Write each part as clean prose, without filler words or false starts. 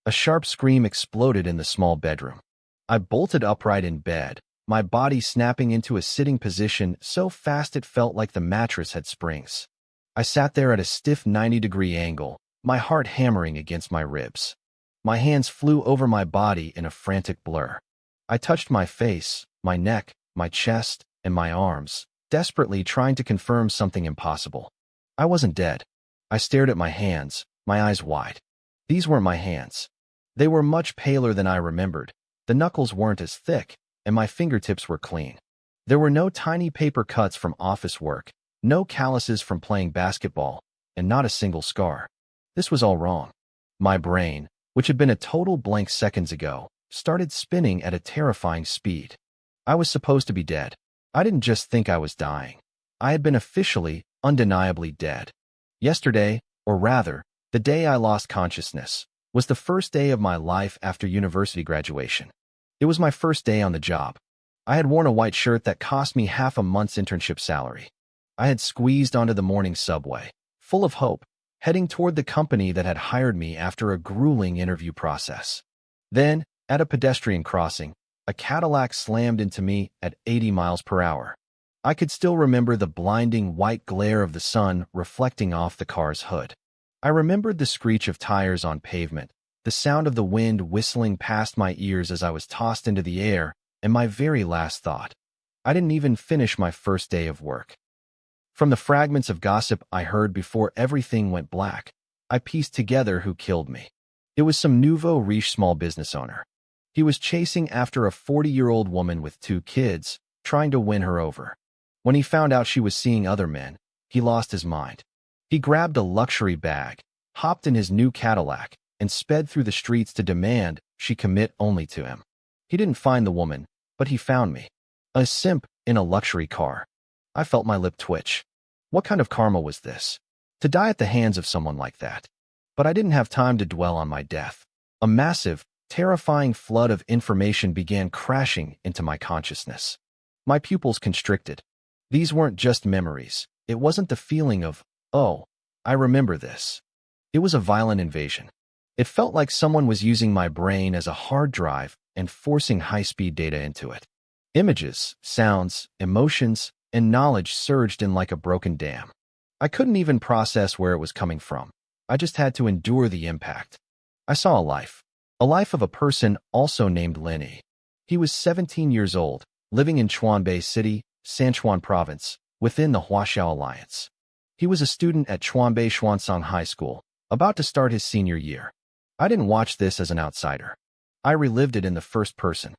A sharp scream exploded in the small bedroom. I bolted upright in bed, my body snapping into a sitting position so fast it felt like the mattress had springs. I sat there at a stiff 90-degree angle, my heart hammering against my ribs. My hands flew over my body in a frantic blur. I touched my face, my neck, my chest, and my arms, desperately trying to confirm something impossible. I wasn't dead. I stared at my hands, my eyes wide. These weren't my hands. They were much paler than I remembered. The knuckles weren't as thick, and my fingertips were clean. There were no tiny paper cuts from office work, no calluses from playing basketball, and not a single scar. This was all wrong. My brain, which had been a total blank seconds ago, started spinning at a terrifying speed. I was supposed to be dead. I didn't just think I was dying. I had been officially, undeniably dead. Yesterday, or rather, the day I lost consciousness, was the first day of my life after university graduation. It was my first day on the job. I had worn a white shirt that cost me half a month's internship salary. I had squeezed onto the morning subway, full of hope, heading toward the company that had hired me after a grueling interview process. Then, at a pedestrian crossing, a Cadillac slammed into me at 80 miles per hour. I could still remember the blinding white glare of the sun reflecting off the car's hood. I remembered the screech of tires on pavement, the sound of the wind whistling past my ears as I was tossed into the air, and my very last thought. I didn't even finish my first day of work. From the fragments of gossip I heard before everything went black, I pieced together who killed me. It was some nouveau riche small business owner. He was chasing after a 40-year-old woman with 2 kids, trying to win her over. When he found out she was seeing other men, he lost his mind. He grabbed a luxury bag, hopped in his new Cadillac, and sped through the streets to demand she commit only to him. He didn't find the woman, but he found me. A simp in a luxury car. I felt my lip twitch. What kind of karma was this? To die at the hands of someone like that. But I didn't have time to dwell on my death. A massive, terrifying flood of information began crashing into my consciousness. My pupils constricted. These weren't just memories. It wasn't the feeling of, oh, I remember this. It was a violent invasion. It felt like someone was using my brain as a hard drive and forcing high-speed data into it. Images, sounds, emotions, and knowledge surged in like a broken dam. I couldn't even process where it was coming from. I just had to endure the impact. I saw a life of a person also named Lenny. He was 17 years old, living in Chuanbei City, Sichuan Province, within the Huaxiao Alliance. He was a student at Chuanbei Xuansong High School, about to start his senior year. I didn't watch this as an outsider. I relived it in the first person.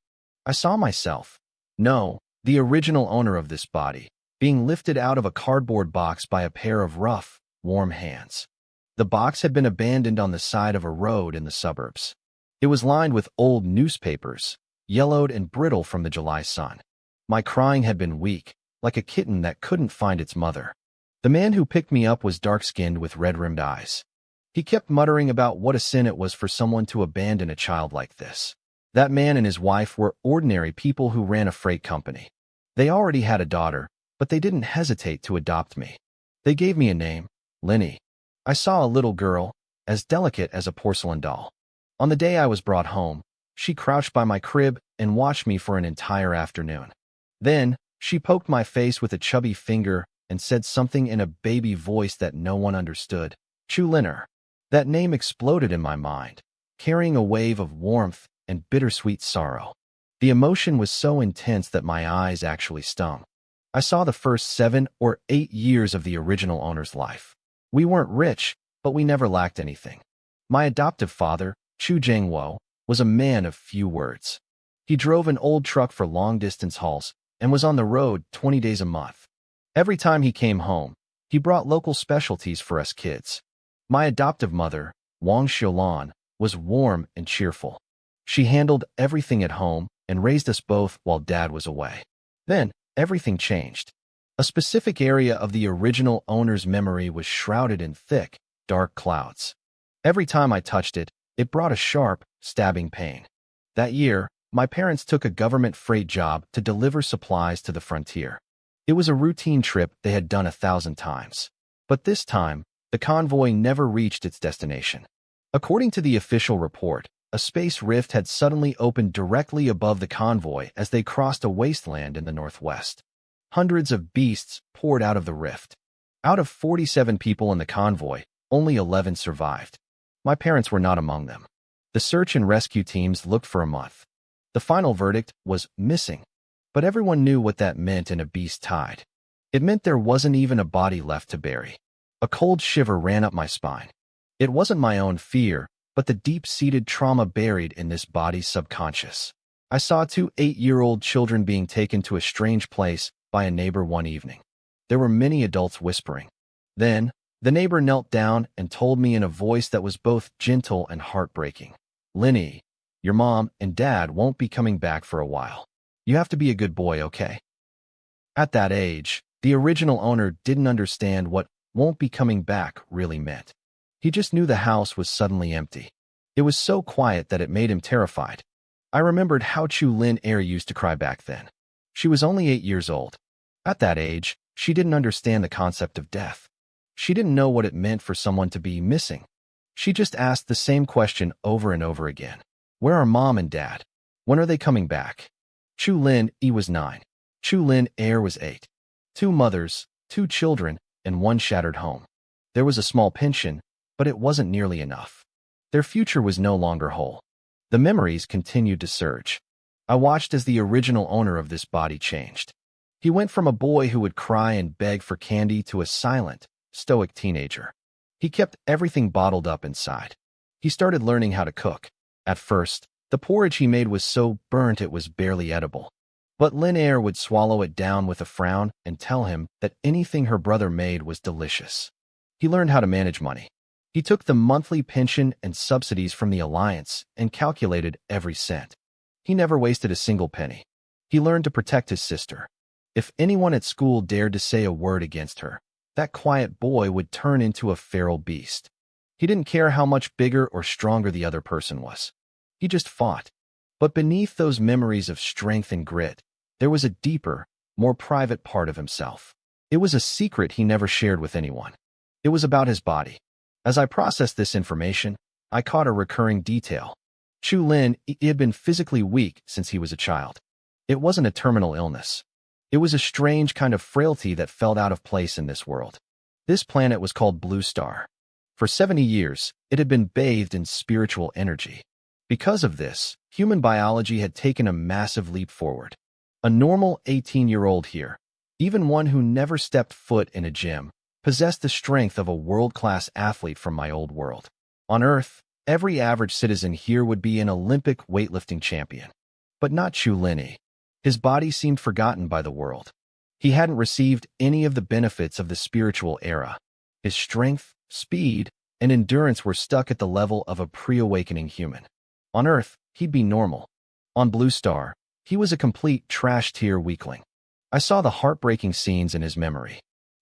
I saw myself. No, the original owner of this body, being lifted out of a cardboard box by a pair of rough, warm hands. The box had been abandoned on the side of a road in the suburbs. It was lined with old newspapers, yellowed and brittle from the July sun. My crying had been weak, like a kitten that couldn't find its mother. The man who picked me up was dark-skinned with red-rimmed eyes. He kept muttering about what a sin it was for someone to abandon a child like this. That man and his wife were ordinary people who ran a freight company. They already had a daughter, but they didn't hesitate to adopt me. They gave me a name, Lenny. I saw a little girl, as delicate as a porcelain doll. On the day I was brought home, she crouched by my crib and watched me for an entire afternoon. Then, she poked my face with a chubby finger and said something in a baby voice that no one understood. Chu Liner. That name exploded in my mind, carrying a wave of warmth and bittersweet sorrow. The emotion was so intense that my eyes actually stung. I saw the first 7 or 8 years of the original owner's life. We weren't rich, but we never lacked anything. My adoptive father, Chu Jiangwo, was a man of few words. He drove an old truck for long-distance hauls and was on the road 20 days a month. Every time he came home, he brought local specialties for us kids. My adoptive mother, Wang Xiulan, was warm and cheerful. She handled everything at home and raised us both while Dad was away. Then, everything changed. A specific area of the original owner's memory was shrouded in thick, dark clouds. Every time I touched it, it brought a sharp, stabbing pain. That year, my parents took a government freight job to deliver supplies to the frontier. It was a routine trip they had done 1,000 times. But this time, the convoy never reached its destination. According to the official report, A space rift had suddenly opened directly above the convoy as they crossed a wasteland in the northwest. Hundreds of beasts poured out of the rift. Out of 47 people in the convoy, only 11 survived. My parents were not among them. The search and rescue teams looked for a month. The final verdict was missing, but everyone knew what that meant in a beast tide. It meant there wasn't even a body left to bury. A cold shiver ran up my spine. It wasn't my own fear, but the deep-seated trauma buried in this body's subconscious. I saw 2 8-year-old children being taken to a strange place by a neighbor one evening. There were many adults whispering. Then, the neighbor knelt down and told me in a voice that was both gentle and heartbreaking. "Linny, your mom and dad won't be coming back for a while. You have to be a good boy, okay?" At that age, the original owner didn't understand what "won't be coming back" really meant. He just knew the house was suddenly empty. It was so quiet that it made him terrified. I remembered how Chu-Lin Er used to cry back then. She was only 8 years old. At that age, she didn't understand the concept of death. She didn't know what it meant for someone to be missing. She just asked the same question over and over again. Where are mom and dad? When are they coming back? Chu-Lin E was 9. Chu-Lin Er was 8. 2 mothers, 2 children, and 1 shattered home. There was a small pension, but it wasn't nearly enough. Their future was no longer whole. The memories continued to surge. I watched as the original owner of this body changed. He went from a boy who would cry and beg for candy to a silent, stoic teenager. He kept everything bottled up inside. He started learning how to cook. At first, the porridge he made was so burnt it was barely edible. But Lin Er would swallow it down with a frown and tell him that anything her brother made was delicious. He learned how to manage money. He took the monthly pension and subsidies from the alliance and calculated every cent. He never wasted a single penny. He learned to protect his sister. If anyone at school dared to say a word against her, that quiet boy would turn into a feral beast. He didn't care how much bigger or stronger the other person was. He just fought. But beneath those memories of strength and grit, there was a deeper, more private part of himself. It was a secret he never shared with anyone. It was about his body. As I processed this information, I caught a recurring detail. Chu-Lin had been physically weak since he was a child. It wasn't a terminal illness. It was a strange kind of frailty that felt out of place in this world. This planet was called Blue Star. For 70 years, it had been bathed in spiritual energy. Because of this, human biology had taken a massive leap forward. A normal 18-year-old here, even one who never stepped foot in a gym, possessed the strength of a world-class athlete from my old world. On Earth, every average citizen here would be an Olympic weightlifting champion. But not Chu-Lin. His body seemed forgotten by the world. He hadn't received any of the benefits of the spiritual era. His strength, speed, and endurance were stuck at the level of a pre-awakening human. On Earth, he'd be normal. On Blue Star, he was a complete trash-tier weakling. I saw the heartbreaking scenes in his memory.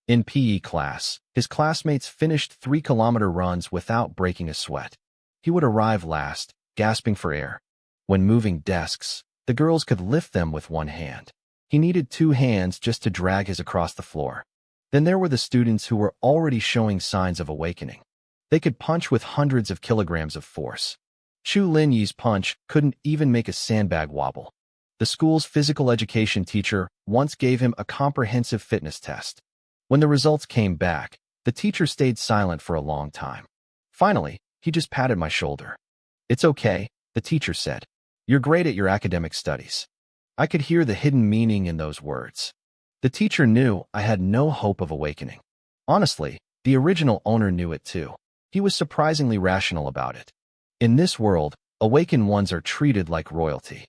In PE class, his classmates finished 3-kilometer runs without breaking a sweat. He would arrive last, gasping for air. When moving desks, the girls could lift them with one hand. He needed 2 hands just to drag his across the floor. Then there were the students who were already showing signs of awakening. They could punch with hundreds of kilograms of force. Chu-Lin Yi's punch couldn't even make a sandbag wobble. The school's physical education teacher once gave him a comprehensive fitness test. When the results came back, the teacher stayed silent for a long time. Finally, he just patted my shoulder. "It's okay," the teacher said. "You're great at your academic studies." I could hear the hidden meaning in those words. The teacher knew I had no hope of awakening. Honestly, the original owner knew it too. He was surprisingly rational about it. In this world, awakened ones are treated like royalty.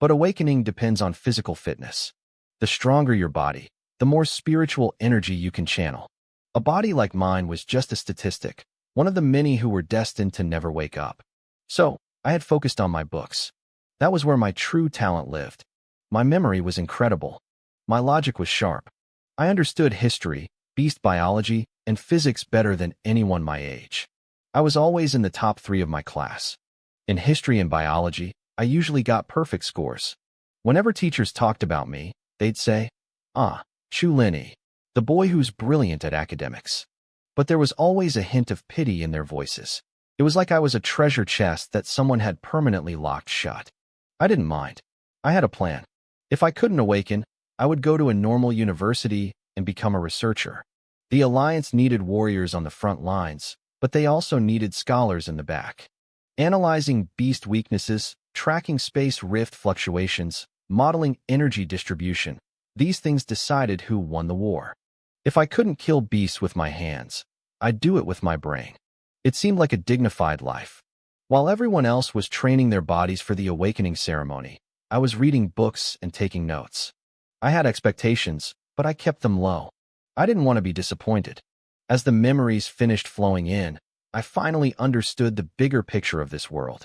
But awakening depends on physical fitness. The stronger your body, the more spiritual energy you can channel. A body like mine was just a statistic, one of the many who were destined to never wake up. So, I had focused on my books. That was where my true talent lived. My memory was incredible. My logic was sharp. I understood history, beast biology, and physics better than anyone my age. I was always in the top 3 of my class. In history and biology, I usually got perfect scores. Whenever teachers talked about me, they'd say, "Ah, Chu-Lin, the boy who's brilliant at academics." But there was always a hint of pity in their voices. It was like I was a treasure chest that someone had permanently locked shut. I didn't mind. I had a plan. If I couldn't awaken, I would go to a normal university and become a researcher. The Alliance needed warriors on the front lines, but they also needed scholars in the back. Analyzing beast weaknesses, tracking space rift fluctuations, modeling energy distribution, these things decided who won the war. If I couldn't kill beasts with my hands, I'd do it with my brain. It seemed like a dignified life. While everyone else was training their bodies for the awakening ceremony, I was reading books and taking notes. I had expectations, but I kept them low. I didn't want to be disappointed. As the memories finished flowing in, I finally understood the bigger picture of this world.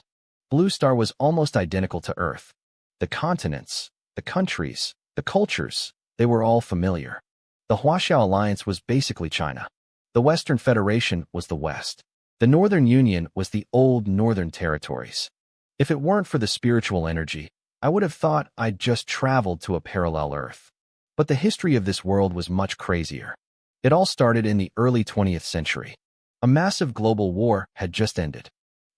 Blue Star was almost identical to Earth. The continents, the countries, the cultures, they were all familiar. The Huaxiao Alliance was basically China. The Western Federation was the West. The Northern Union was the old Northern Territories. If it weren't for the spiritual energy, I would have thought I'd just traveled to a parallel Earth. But the history of this world was much crazier. It all started in the early 20th century. A massive global war had just ended.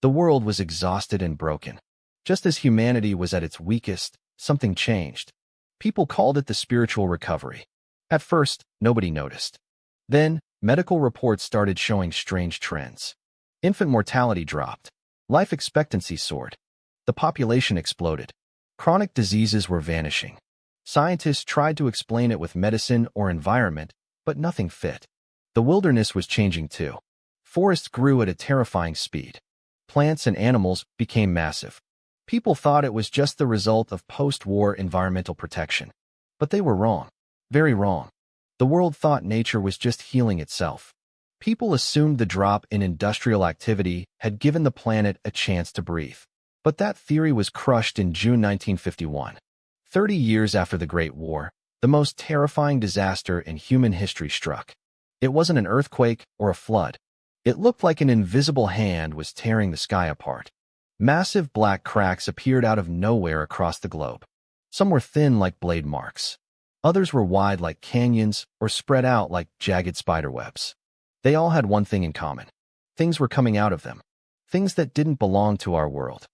The world was exhausted and broken. Just as humanity was at its weakest, something changed. People called it the spiritual recovery. At first, nobody noticed. Then, medical reports started showing strange trends. Infant mortality dropped. Life expectancy soared. The population exploded. Chronic diseases were vanishing. Scientists tried to explain it with medicine or environment, but nothing fit. The wilderness was changing too. Forests grew at a terrifying speed. Plants and animals became massive. People thought it was just the result of post-war environmental protection. But they were wrong. Very wrong. The world thought nature was just healing itself. People assumed the drop in industrial activity had given the planet a chance to breathe. But that theory was crushed in June 1951. 30 years after the Great War, the most terrifying disaster in human history struck. It wasn't an earthquake or a flood. It looked like an invisible hand was tearing the sky apart. Massive black cracks appeared out of nowhere across the globe. Some were thin like blade marks. Others were wide like canyons or spread out like jagged spiderwebs. They all had one thing in common. Things were coming out of them. Things that didn't belong to our world.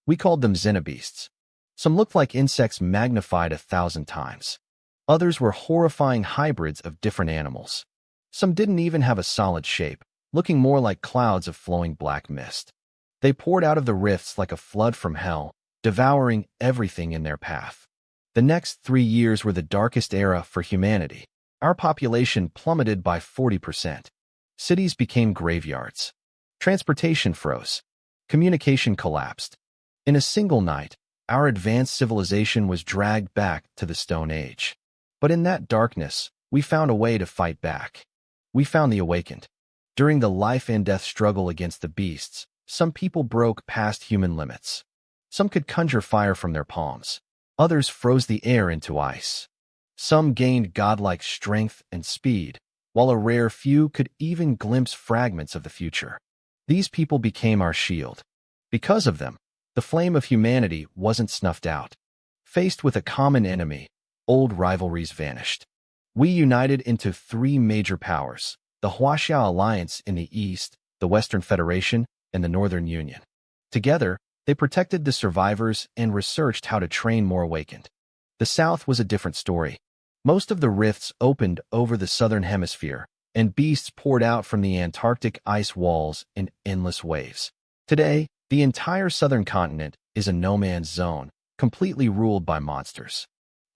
We called them xenobeasts. Some looked like insects magnified 1,000 times. Others were horrifying hybrids of different animals. Some didn't even have a solid shape, looking more like clouds of flowing black mist. They poured out of the rifts like a flood from hell, devouring everything in their path. The next 3 years were the darkest era for humanity. Our population plummeted by 40%. Cities became graveyards. Transportation froze. Communication collapsed. In a single night, our advanced civilization was dragged back to the Stone Age. But in that darkness, we found a way to fight back. We found the awakened. During the life and death struggle against the beasts, some people broke past human limits. Some could conjure fire from their palms. Others froze the air into ice. Some gained godlike strength and speed, while a rare few could even glimpse fragments of the future. These people became our shield. Because of them, the flame of humanity wasn't snuffed out. Faced with a common enemy, old rivalries vanished. We united into 3 major powers: the Huaxiao Alliance in the East, the Western Federation, and the Northern Union. Together, they protected the survivors and researched how to train more awakened. The South was a different story. Most of the rifts opened over the Southern Hemisphere, and beasts poured out from the Antarctic ice walls in endless waves. Today, the entire southern continent is a no-man's zone, completely ruled by monsters.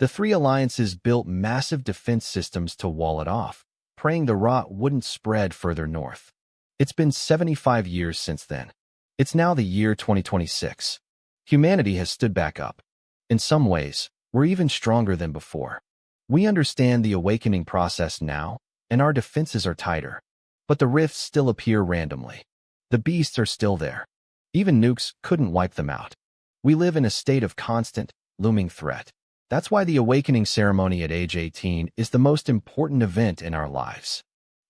The 3 alliances built massive defense systems to wall it off, praying the rot wouldn't spread further north. It's been 75 years since then. It's now the year 2026. Humanity has stood back up. In some ways, we're even stronger than before. We understand the awakening process now, and our defenses are tighter. But the rifts still appear randomly. The beasts are still there. Even nukes couldn't wipe them out. We live in a state of constant, looming threat. That's why the awakening ceremony at age 18 is the most important event in our lives.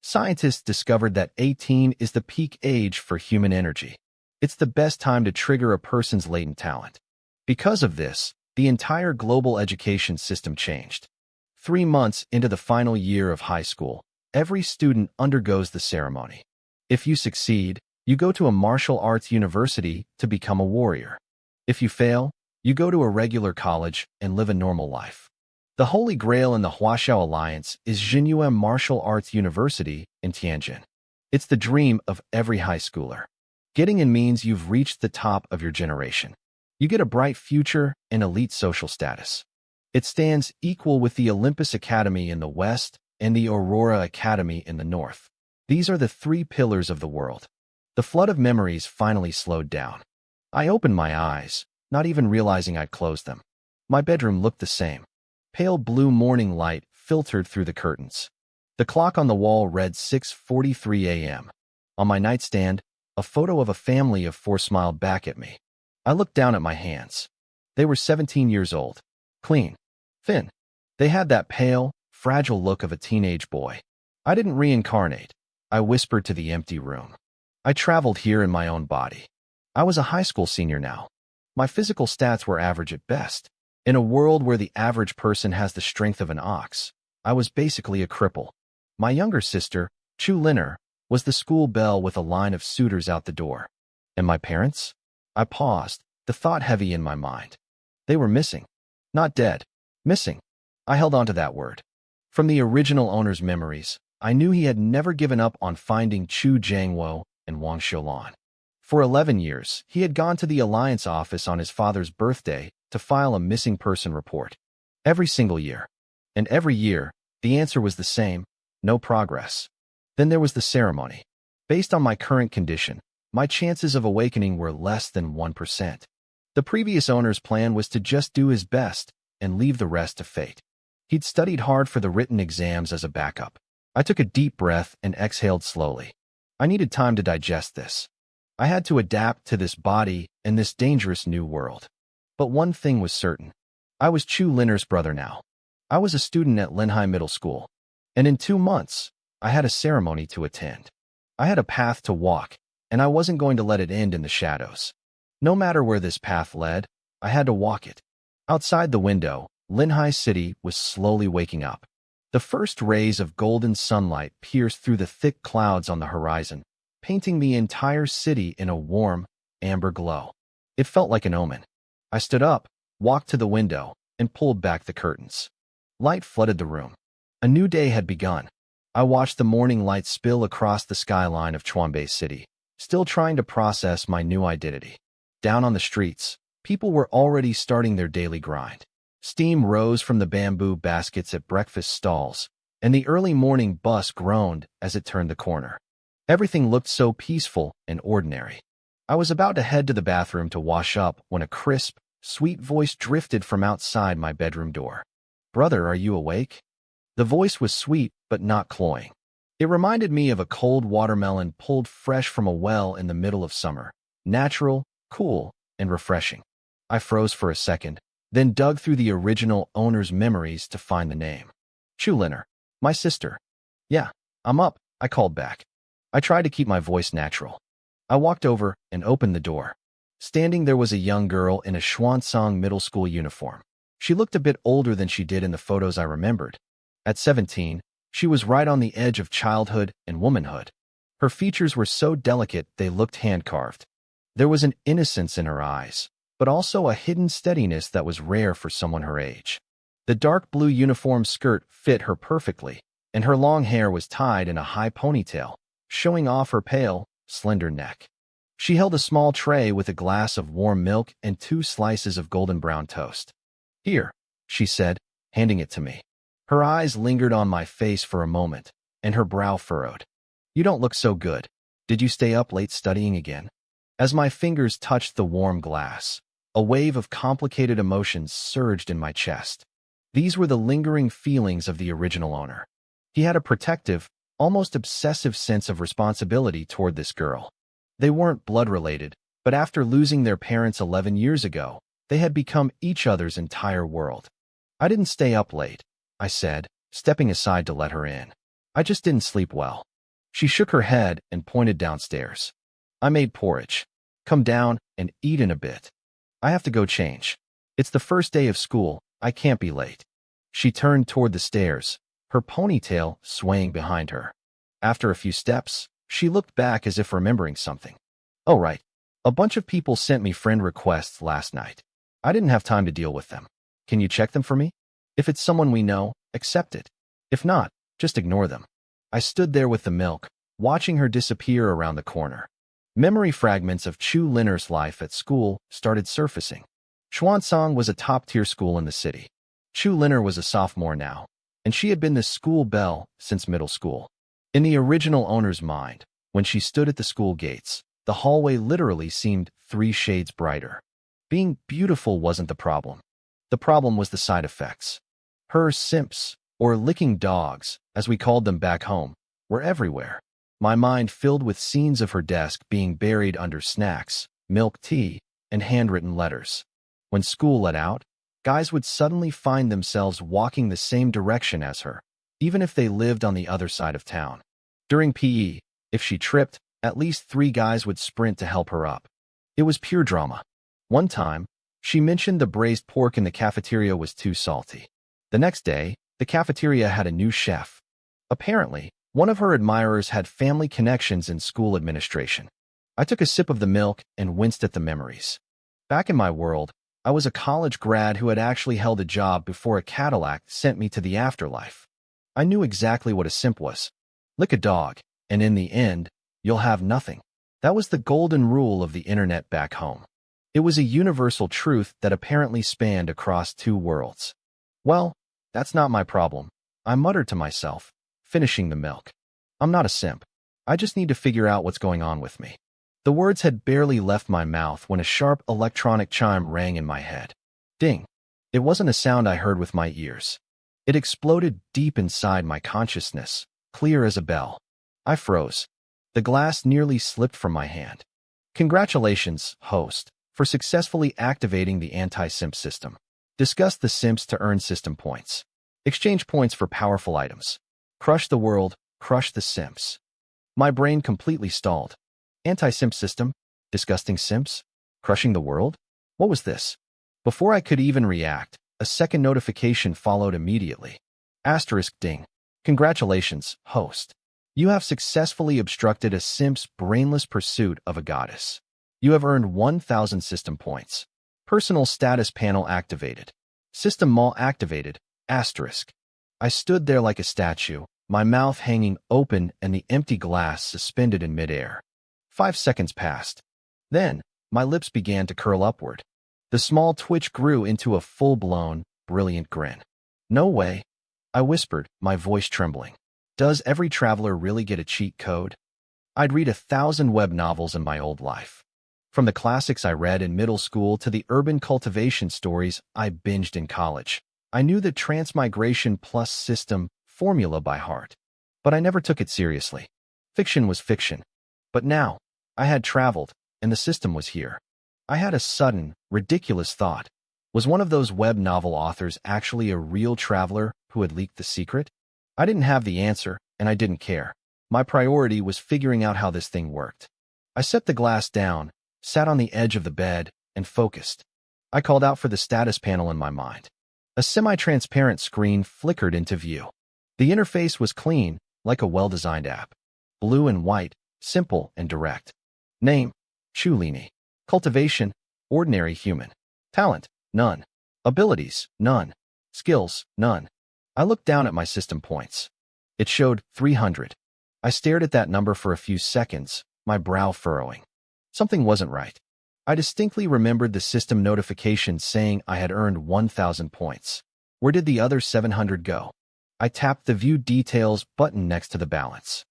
Scientists discovered that 18 is the peak age for human energy. It's the best time to trigger a person's latent talent. Because of this, the entire global education system changed. 3 months into the final year of high school, every student undergoes the ceremony. If you succeed, You go to a martial arts university to become a warrior. If you fail, you go to a regular college and live a normal life. The Holy Grail in the Huaxiao Alliance is Jinyuan Martial Arts University in Tianjin. It's the dream of every high schooler. Getting in means you've reached the top of your generation. You get a bright future and elite social status. It stands equal with the Olympus Academy in the West and the Aurora Academy in the North. These are the three pillars of the world. The flood of memories finally slowed down. I opened my eyes, not even realizing I'd closed them. My bedroom looked the same. Pale blue morning light filtered through the curtains. The clock on the wall read 6:43 a.m. On my nightstand, a photo of a family of four smiled back at me. I looked down at my hands. They were 17 years old, clean, thin. They had that pale, fragile look of a teenage boy. I didn't reincarnate. I whispered to the empty room. I traveled here in my own body. I was a high school senior now. My physical stats were average at best. In a world where the average person has the strength of an ox, I was basically a cripple. My younger sister, Chu Linner, was the school belle with a line of suitors out the door. And my parents? I paused, the thought heavy in my mind. They were missing. Not dead. Missing. I held on to that word. From the original owner's memories, I knew he had never given up on finding Chu Jiangwo and Wang Xiulan. For 11 years, he had gone to the Alliance office on his father's birthday to file a missing person report. Every single year. And every year, the answer was the same: no progress. Then there was the ceremony. Based on my current condition, my chances of awakening were less than 1%. The previous owner's plan was to just do his best and leave the rest to fate. He'd studied hard for the written exams as a backup. I took a deep breath and exhaled slowly. I needed time to digest this. I had to adapt to this body and this dangerous new world. But one thing was certain. I was Chu Linner's brother now. I was a student at Linhai Middle School. And in 2 months, I had a ceremony to attend. I had a path to walk, and I wasn't going to let it end in the shadows. No matter where this path led, I had to walk it. Outside the window, Linhai City was slowly waking up. The first rays of golden sunlight pierced through the thick clouds on the horizon, painting the entire city in a warm, amber glow. It felt like an omen. I stood up, walked to the window, and pulled back the curtains. Light flooded the room. A new day had begun. I watched the morning light spill across the skyline of Chuanbei City, still trying to process my new identity. Down on the streets, people were already starting their daily grind. Steam rose from the bamboo baskets at breakfast stalls, and the early morning bus groaned as it turned the corner. Everything looked so peaceful and ordinary. I was about to head to the bathroom to wash up when a crisp, sweet voice drifted from outside my bedroom door. "Brother, are you awake?" The voice was sweet, but not cloying. It reminded me of a cold watermelon pulled fresh from a well in the middle of summer. Natural, cool, and refreshing. I froze for a second, then dug through the original owner's memories to find the name. Chu Linner, my sister. "Yeah, I'm up," I called back. I tried to keep my voice natural. I walked over and opened the door. Standing there was a young girl in a Xuanzang middle school uniform. She looked a bit older than she did in the photos I remembered. At 17, she was right on the edge of childhood and womanhood. Her features were so delicate they looked hand-carved. There was an innocence in her eyes, but also a hidden steadiness that was rare for someone her age. The dark blue uniform skirt fit her perfectly, and her long hair was tied in a high ponytail, showing off her pale, slender neck. She held a small tray with a glass of warm milk and 2 slices of golden brown toast. "Here," she said, handing it to me. Her eyes lingered on my face for a moment, and her brow furrowed. "You don't look so good. Did you stay up late studying again?" As my fingers touched the warm glass, a wave of complicated emotions surged in my chest. These were the lingering feelings of the original owner. He had a protective, almost obsessive sense of responsibility toward this girl. They weren't blood-related, but after losing their parents 11 years ago, they had become each other's entire world. "I didn't stay up late," I said, stepping aside to let her in. "I just didn't sleep well." She shook her head and pointed downstairs. "I made porridge. Come down and eat in a bit. I have to go change. It's the first day of school. I can't be late." She turned toward the stairs, her ponytail swaying behind her. After a few steps, She looked back as if remembering something. Oh, right. A bunch of people sent me friend requests last night. I didn't have time to deal with them. Can you check them for me? If it's someone we know, accept it. If not, just ignore them. I stood there with the milk, watching her disappear around the corner. Memory fragments of Chu Linner's life at school started surfacing. Xuansong was a top-tier school in the city. Chu Linner was a sophomore now, and she had been the school belle since middle school. In the original owner's mind, when she stood at the school gates, the hallway literally seemed 3 shades brighter. Being beautiful wasn't the problem. The problem was the side effects. Her simps, or licking dogs, as we called them back home, were everywhere. My mind filled with scenes of her desk being buried under snacks, milk tea, and handwritten letters. When school let out, guys would suddenly find themselves walking the same direction as her, even if they lived on the other side of town. During PE, if she tripped, at least 3 guys would sprint to help her up. It was pure drama. One time, she mentioned the braised pork in the cafeteria was too salty. The next day, the cafeteria had a new chef. Apparently, one of her admirers had family connections in school administration. I took a sip of the milk and winced at the memories. Back in my world, I was a college grad who had actually held a job before a Cadillac sent me to the afterlife. I knew exactly what a simp was. Lick a dog, and in the end, you'll have nothing. That was the golden rule of the internet back home. It was a universal truth that apparently spanned across 2 worlds. Well, that's not my problem, I muttered to myself, finishing the milk. I'm not a simp. I just need to figure out what's going on with me. The words had barely left my mouth when a sharp electronic chime rang in my head. Ding. It wasn't a sound I heard with my ears. It exploded deep inside my consciousness, clear as a bell. I froze. The glass nearly slipped from my hand. Congratulations, host, for successfully activating the anti-simp system. Discuss the simps to earn system points. Exchange points for powerful items. Crush the world, crush the simps. My brain completely stalled. Anti-simp system? Disgusting simps? Crushing the world? What was this? Before I could even react, a second notification followed immediately. Asterisk ding. Congratulations, host. You have successfully obstructed a simp's brainless pursuit of a goddess. You have earned 1,000 system points. Personal status panel activated. System mall activated. Asterisk. I stood there like a statue, my mouth hanging open and the empty glass suspended in midair. 5 seconds passed. Then, my lips began to curl upward. The small twitch grew into a full-blown, brilliant grin. No way, I whispered, my voice trembling. Does every traveler really get a cheat code? I'd read 1,000 web novels in my old life. From the classics I read in middle school to the urban cultivation stories I binged in college. I knew the transmigration plus system formula by heart. But I never took it seriously. Fiction was fiction. But now, I had traveled, and the system was here. I had a sudden, ridiculous thought. Was one of those web novel authors actually a real traveler who had leaked the secret? I didn't have the answer, and I didn't care. My priority was figuring out how this thing worked. I set the glass down, sat on the edge of the bed, and focused. I called out for the status panel in my mind. A semi-transparent screen flickered into view. The interface was clean, like a well-designed app. Blue and white, simple and direct. Name, Chulini. Cultivation, ordinary human. Talent, none. Abilities, none. Skills, none. I looked down at my system points. It showed 300. I stared at that number for a few seconds, my brow furrowing. Something wasn't right. I distinctly remembered the system notification saying I had earned 1,000 points. Where did the other 700 go? I tapped the View Details button next to the balance.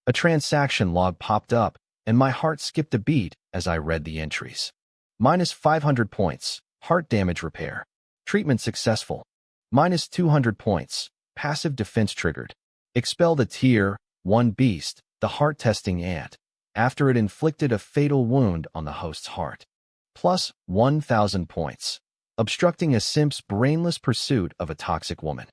A transaction log popped up, and my heart skipped a beat as I read the entries. Minus 500 points, heart damage repair. Treatment successful. Minus 200 points, passive defense triggered. Expel the Tier 1 beast, the heart-testing ant, after it inflicted a fatal wound on the host's heart. Plus 1,000 points, obstructing a simp's brainless pursuit of a toxic woman.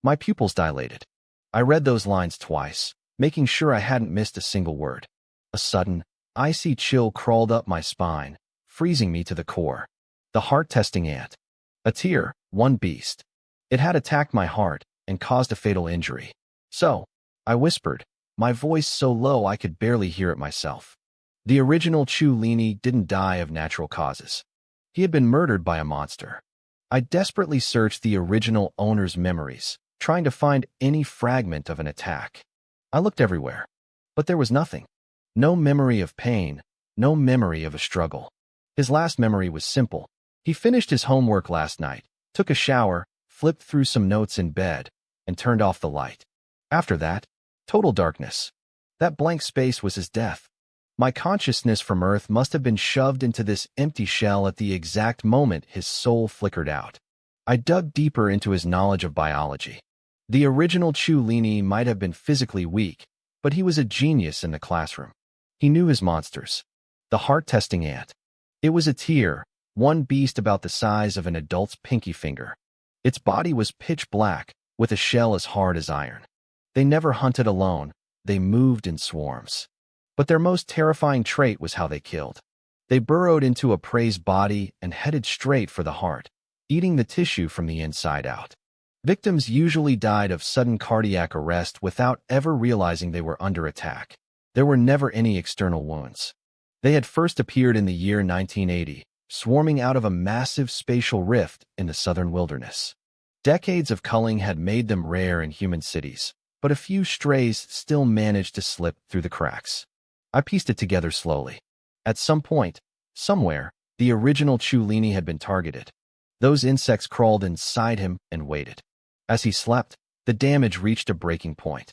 My pupils dilated. I read those lines twice, making sure I hadn't missed a single word. A sudden, icy chill crawled up my spine, freezing me to the core. The heart-testing ant. A Tier 1 beast. It had attacked my heart and caused a fatal injury. So, I whispered, my voice so low I could barely hear it myself. The original Chu Lini didn't die of natural causes. He had been murdered by a monster. I desperately searched the original owner's memories, trying to find any fragment of an attack. I looked everywhere, but there was nothing. No memory of pain, no memory of a struggle. His last memory was simple. He finished his homework last night, took a shower, flipped through some notes in bed, and turned off the light. After that, total darkness. That blank space was his death. My consciousness from Earth must have been shoved into this empty shell at the exact moment his soul flickered out. I dug deeper into his knowledge of biology. The original Chu Lini might have been physically weak, but he was a genius in the classroom. He knew his monsters. The heart-testing ant. It was a tear, one beast about the size of an adult's pinky finger. Its body was pitch black, with a shell as hard as iron. They never hunted alone, they moved in swarms. But their most terrifying trait was how they killed. They burrowed into a prey's body and headed straight for the heart, eating the tissue from the inside out. Victims usually died of sudden cardiac arrest without ever realizing they were under attack. There were never any external wounds. They had first appeared in the year 1980, swarming out of a massive spatial rift in the southern wilderness. Decades of culling had made them rare in human cities, but a few strays still managed to slip through the cracks. I pieced it together slowly. At some point, somewhere, the original Chu Lini had been targeted. Those insects crawled inside him and waited. As he slept, the damage reached a breaking point.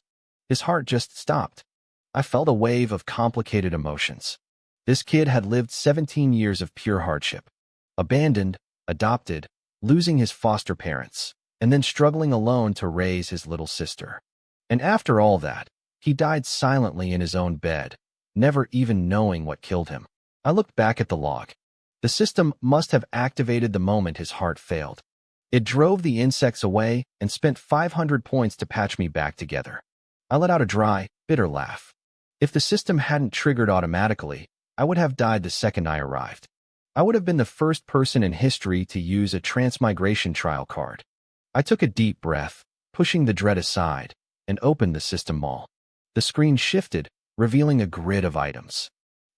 His heart just stopped. I felt a wave of complicated emotions. This kid had lived 17 years of pure hardship. Abandoned, adopted, losing his foster parents, and then struggling alone to raise his little sister. And after all that, he died silently in his own bed, never even knowing what killed him. I looked back at the log. The system must have activated the moment his heart failed. It drove the insects away and spent 500 points to patch me back together. I let out a dry, bitter laugh. If the system hadn't triggered automatically, I would have died the second I arrived. I would have been the first person in history to use a transmigration trial card. I took a deep breath, pushing the dread aside, and opened the system mall. The screen shifted, revealing a grid of items.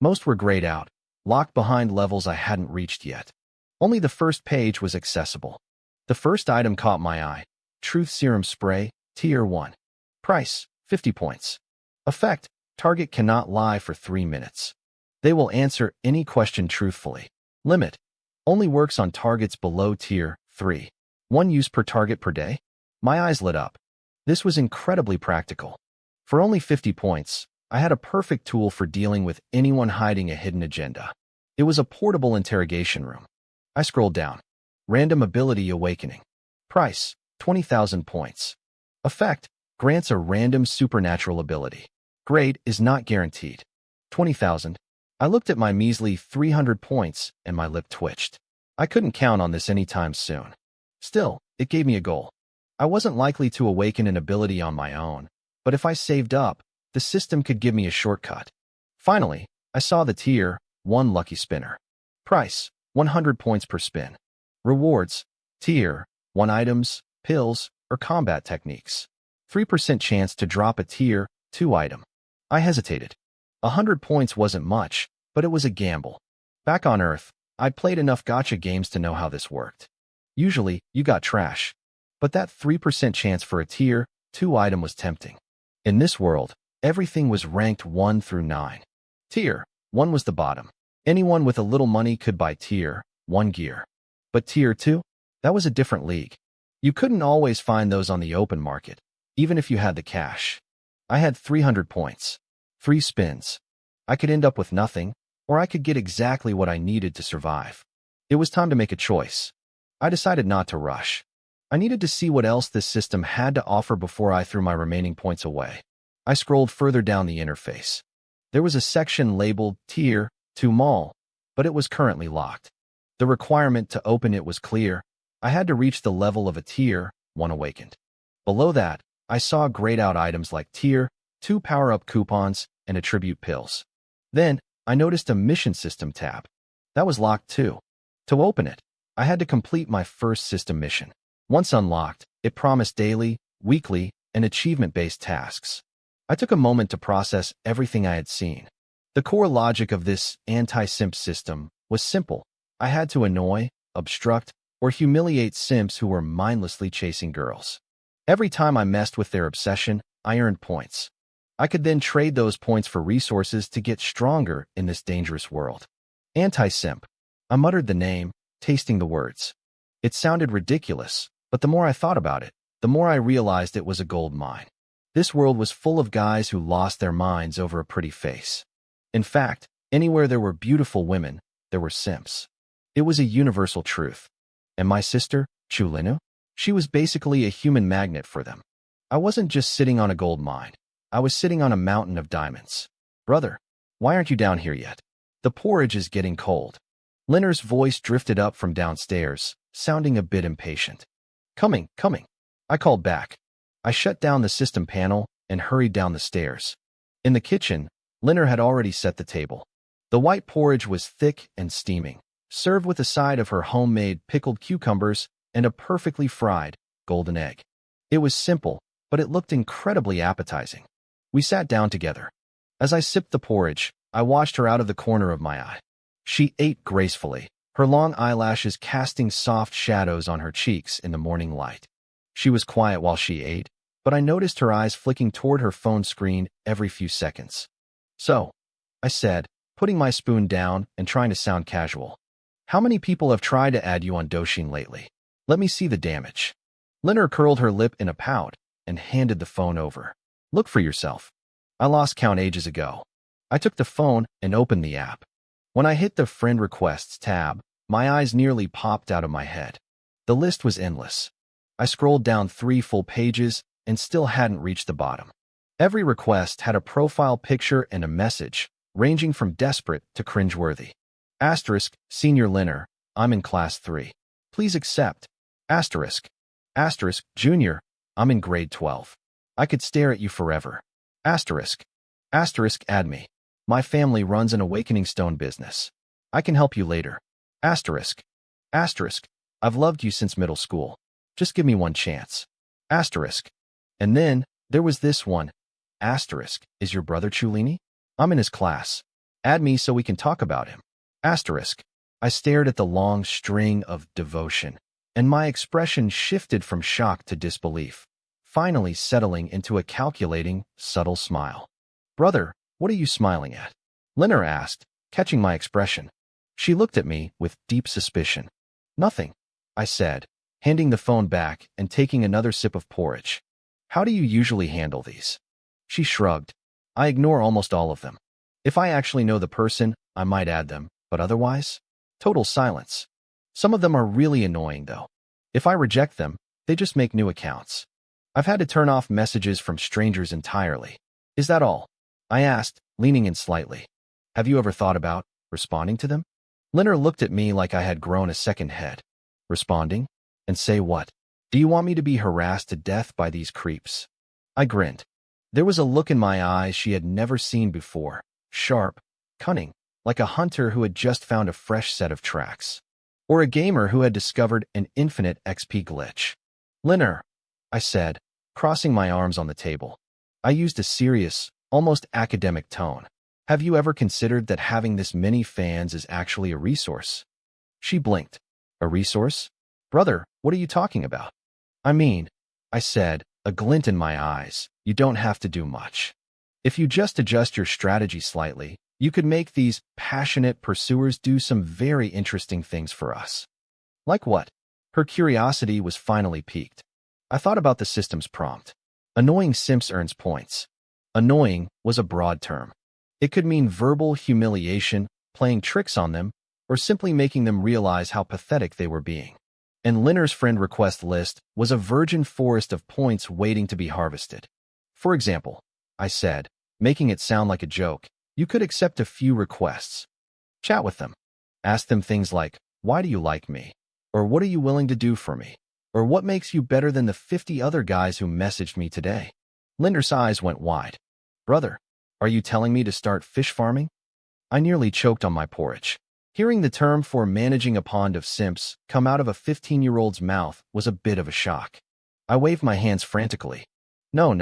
Most were grayed out, locked behind levels I hadn't reached yet. Only the first page was accessible. The first item caught my eye. Truth Serum Spray, Tier 1. Price, 50 points. Effect, target cannot lie for 3 minutes. They will answer any question truthfully. Limit, only works on targets below Tier 3. 1 use per target per day? My eyes lit up. This was incredibly practical. For only 50 points, I had a perfect tool for dealing with anyone hiding a hidden agenda. It was a portable interrogation room. I scrolled down. Random Ability Awakening. Price, 20,000 points. Effect, grants a random supernatural ability. Grade is not guaranteed. 20,000. I looked at my measly 300 points and my lip twitched. I couldn't count on this anytime soon. Still, it gave me a goal. I wasn't likely to awaken an ability on my own, but if I saved up, the system could give me a shortcut. Finally, I saw the Tier 1 Lucky Spinner. Price, 100 points per spin. Rewards, Tier 1 items, pills, or combat techniques. 3% chance to drop a Tier 2 item. I hesitated. 100 points wasn't much, but it was a gamble. Back on Earth, I'd played enough gacha games to know how this worked. Usually, you got trash. But that 3% chance for a Tier 2 item was tempting. In this world, everything was ranked 1 through 9. Tier 1 was the bottom. Anyone with a little money could buy Tier 1 gear. But Tier 2? That was a different league. You couldn't always find those on the open market, even if you had the cash. I had 300 points. 3 spins. I could end up with nothing, or I could get exactly what I needed to survive. It was time to make a choice. I decided not to rush. I needed to see what else this system had to offer before I threw my remaining points away. I scrolled further down the interface. There was a section labeled Tier 2 Mall, but it was currently locked. The requirement to open it was clear. I had to reach the level of a Tier 1 Awakened. Below that, I saw grayed out items like Tier 2 power-up coupons and attribute pills. Then, I noticed a mission system tab. That was locked too. To open it, I had to complete my first system mission. Once unlocked, it promised daily, weekly, and achievement-based tasks. I took a moment to process everything I had seen. The core logic of this anti-simp system was simple. I had to annoy, obstruct, or humiliate simps who were mindlessly chasing girls. Every time I messed with their obsession, I earned points. I could then trade those points for resources to get stronger in this dangerous world. Anti-simp. I muttered the name, tasting the words. It sounded ridiculous, but the more I thought about it, the more I realized it was a gold mine. This world was full of guys who lost their minds over a pretty face. In fact, anywhere there were beautiful women, there were simps. It was a universal truth. And my sister, Chulinu? She was basically a human magnet for them. I wasn't just sitting on a gold mine. I was sitting on a mountain of diamonds. Brother, why aren't you down here yet? The porridge is getting cold. Linner's voice drifted up from downstairs, sounding a bit impatient. Coming. I called back. I shut down the system panel and hurried down the stairs. In the kitchen, Linner had already set the table. The white porridge was thick and steaming, served with a side of her homemade pickled cucumbers and a perfectly fried golden egg. It was simple, but it looked incredibly appetizing. We sat down together. As I sipped the porridge, I watched her out of the corner of my eye. She ate gracefully, her long eyelashes casting soft shadows on her cheeks in the morning light. She was quiet while she ate, but I noticed her eyes flicking toward her phone screen every few seconds. So, I said, putting my spoon down and trying to sound casual. How many people have tried to add you on Douyin lately? Let me see the damage. Linner curled her lip in a pout and handed the phone over. Look for yourself. I lost count ages ago. I took the phone and opened the app. When I hit the Friend Requests tab, my eyes nearly popped out of my head. The list was endless. I scrolled down 3 full pages and still hadn't reached the bottom. Every request had a profile picture and a message, ranging from desperate to cringeworthy. Asterisk, Senior Linner, I'm in class 3. Please accept. Asterisk. Asterisk, Junior, I'm in grade 12. I could stare at you forever. Asterisk. Asterisk, add me. My family runs an awakening stone business. I can help you later. Asterisk. Asterisk, I've loved you since middle school. Just give me one chance. Asterisk. And then, there was this one. Asterisk, is your brother Chulini? I'm in his class. Add me so we can talk about him. Asterisk. I stared at the long string of devotion, and my expression shifted from shock to disbelief, finally settling into a calculating, subtle smile. Brother, what are you smiling at? Linner asked, catching my expression. She looked at me with deep suspicion. Nothing, I said, handing the phone back and taking another sip of porridge. How do you usually handle these? She shrugged. I ignore almost all of them. If I actually know the person, I might add them, but otherwise? Total silence. Some of them are really annoying, though. If I reject them, they just make new accounts. I've had to turn off messages from strangers entirely. Is that all? I asked, leaning in slightly. Have you ever thought about responding to them? Linner looked at me like I had grown a second head. Responding? And say what? Do you want me to be harassed to death by these creeps? I grinned. There was a look in my eyes she had never seen before. Sharp, cunning, like a hunter who had just found a fresh set of tracks. Or a gamer who had discovered an infinite XP glitch. Linner, I said, crossing my arms on the table. I used a serious, almost academic tone. Have you ever considered that having this many fans is actually a resource? She blinked. A resource? Brother, what are you talking about? I mean, I said, a glint in my eyes, you don't have to do much. If you just adjust your strategy slightly, you could make these passionate pursuers do some very interesting things for us. Like what? Her curiosity was finally piqued. I thought about the system's prompt. Annoying simps earns points. Annoying was a broad term. It could mean verbal humiliation, playing tricks on them, or simply making them realize how pathetic they were being. And Linner's friend request list was a virgin forest of points waiting to be harvested. For example, I said, making it sound like a joke, you could accept a few requests. Chat with them. Ask them things like, why do you like me? Or what are you willing to do for me? Or what makes you better than the 50 other guys who messaged me today? Linder's eyes went wide. Brother, are you telling me to start fish farming? I nearly choked on my porridge. Hearing the term for managing a pond of simps come out of a 15-year-old's mouth was a bit of a shock. I waved my hands frantically. No,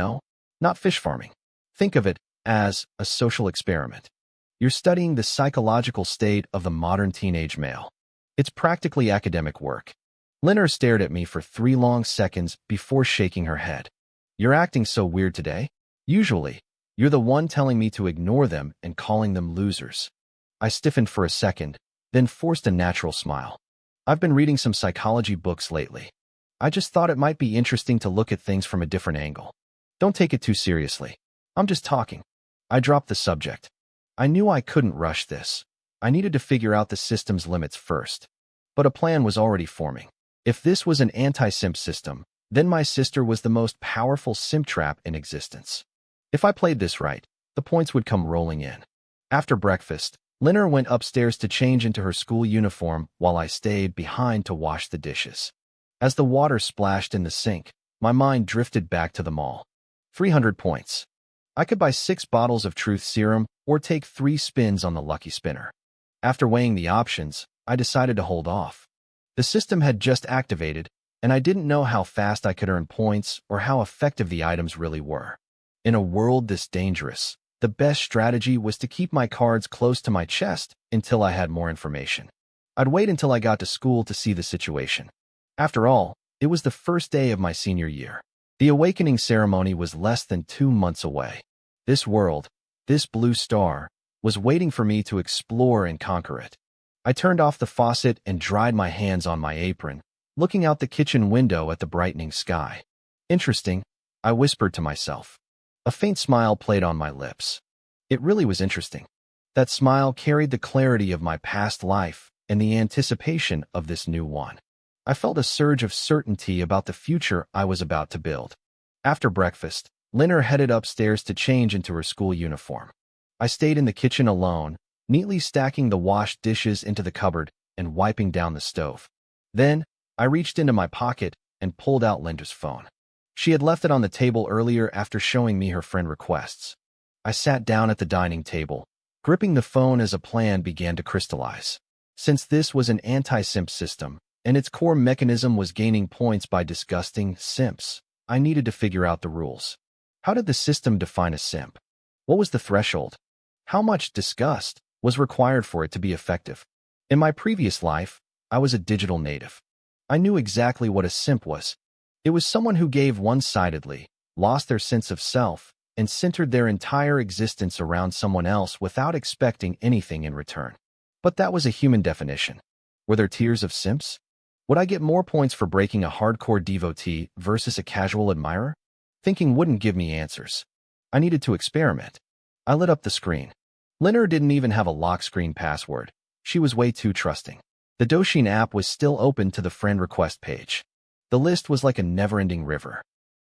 not fish farming. Think of it as a social experiment. You're studying the psychological state of the modern teenage male. It's practically academic work. Linner stared at me for 3 long seconds before shaking her head. You're acting so weird today. Usually, you're the one telling me to ignore them and calling them losers. I stiffened for a second, then forced a natural smile. I've been reading some psychology books lately. I just thought it might be interesting to look at things from a different angle. Don't take it too seriously. I'm just talking. I dropped the subject. I knew I couldn't rush this. I needed to figure out the system's limits first. But a plan was already forming. If this was an anti-simp system, then my sister was the most powerful simp trap in existence. If I played this right, the points would come rolling in. After breakfast, Linner went upstairs to change into her school uniform while I stayed behind to wash the dishes. As the water splashed in the sink, my mind drifted back to the mall. 300 points. I could buy 6 bottles of truth serum or take 3 spins on the lucky spinner. After weighing the options, I decided to hold off. The system had just activated, and I didn't know how fast I could earn points or how effective the items really were. In a world this dangerous, the best strategy was to keep my cards close to my chest until I had more information. I'd wait until I got to school to see the situation. After all, it was the first day of my senior year. The awakening ceremony was less than 2 months away. This world, this blue star, was waiting for me to explore and conquer it. I turned off the faucet and dried my hands on my apron, looking out the kitchen window at the brightening sky. Interesting, I whispered to myself. A faint smile played on my lips. It really was interesting. That smile carried the clarity of my past life and the anticipation of this new one. I felt a surge of certainty about the future I was about to build. After breakfast, Linner headed upstairs to change into her school uniform. I stayed in the kitchen alone, neatly stacking the washed dishes into the cupboard and wiping down the stove. Then, I reached into my pocket and pulled out Linda's phone. She had left it on the table earlier after showing me her friend requests. I sat down at the dining table, gripping the phone as a plan began to crystallize. Since this was an anti-simp system, and its core mechanism was gaining points by disgusting simps, I needed to figure out the rules. How did the system define a simp? What was the threshold? How much disgust was required for it to be effective? In my previous life, I was a digital native. I knew exactly what a simp was. It was someone who gave one-sidedly, lost their sense of self, and centered their entire existence around someone else without expecting anything in return. But that was a human definition. Were there tiers of simps? Would I get more points for breaking a hardcore devotee versus a casual admirer? Thinking wouldn't give me answers. I needed to experiment. I lit up the screen. Linner didn't even have a lock screen password. She was way too trusting. The Douyin app was still open to the friend request page. The list was like a never-ending river.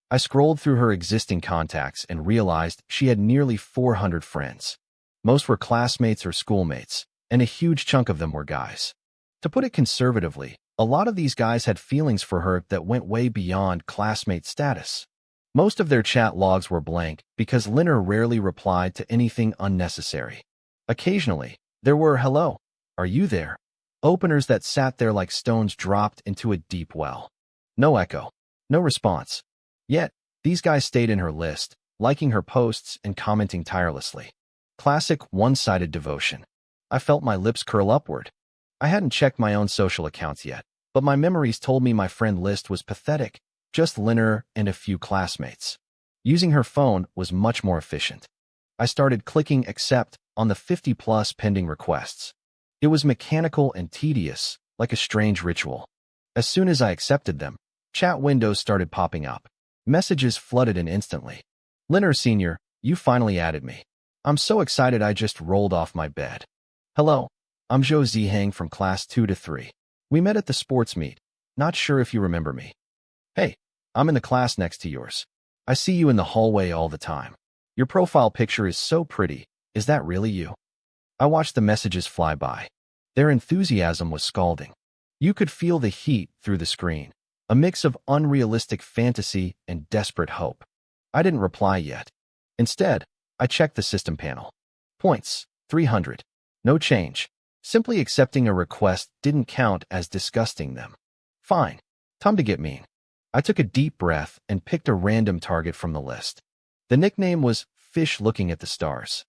I scrolled through her existing contacts and realized she had nearly 400 friends. Most were classmates or schoolmates, and a huge chunk of them were guys. To put it conservatively, a lot of these guys had feelings for her that went way beyond classmate status. Most of their chat logs were blank because Linner rarely replied to anything unnecessary. Occasionally, there were "Hello, are you there?" openers that sat there like stones dropped into a deep well. No echo, no response. Yet, these guys stayed in her list, liking her posts and commenting tirelessly. Classic one-sided devotion. I felt my lips curl upward. I hadn't checked my own social accounts yet, but my memories told me my friend list was pathetic, just Linner and a few classmates. Using her phone was much more efficient. I started clicking accept on the 50-plus pending requests. It was mechanical and tedious, like a strange ritual. As soon as I accepted them, chat windows started popping up. Messages flooded in instantly. Linner Sr., you finally added me. I'm so excited I just rolled off my bed. Hello, I'm Zhou Zihang from class 2 to 3. We met at the sports meet. Not sure if you remember me. Hey, I'm in the class next to yours. I see you in the hallway all the time. Your profile picture is so pretty. Is that really you? I watched the messages fly by. Their enthusiasm was scalding. You could feel the heat through the screen, a mix of unrealistic fantasy and desperate hope. I didn't reply yet. Instead, I checked the system panel. Points, 300. No change. Simply accepting a request didn't count as disgusting them. Fine. Time to get mean. I took a deep breath and picked a random target from the list. The nickname was fish looking at the stars.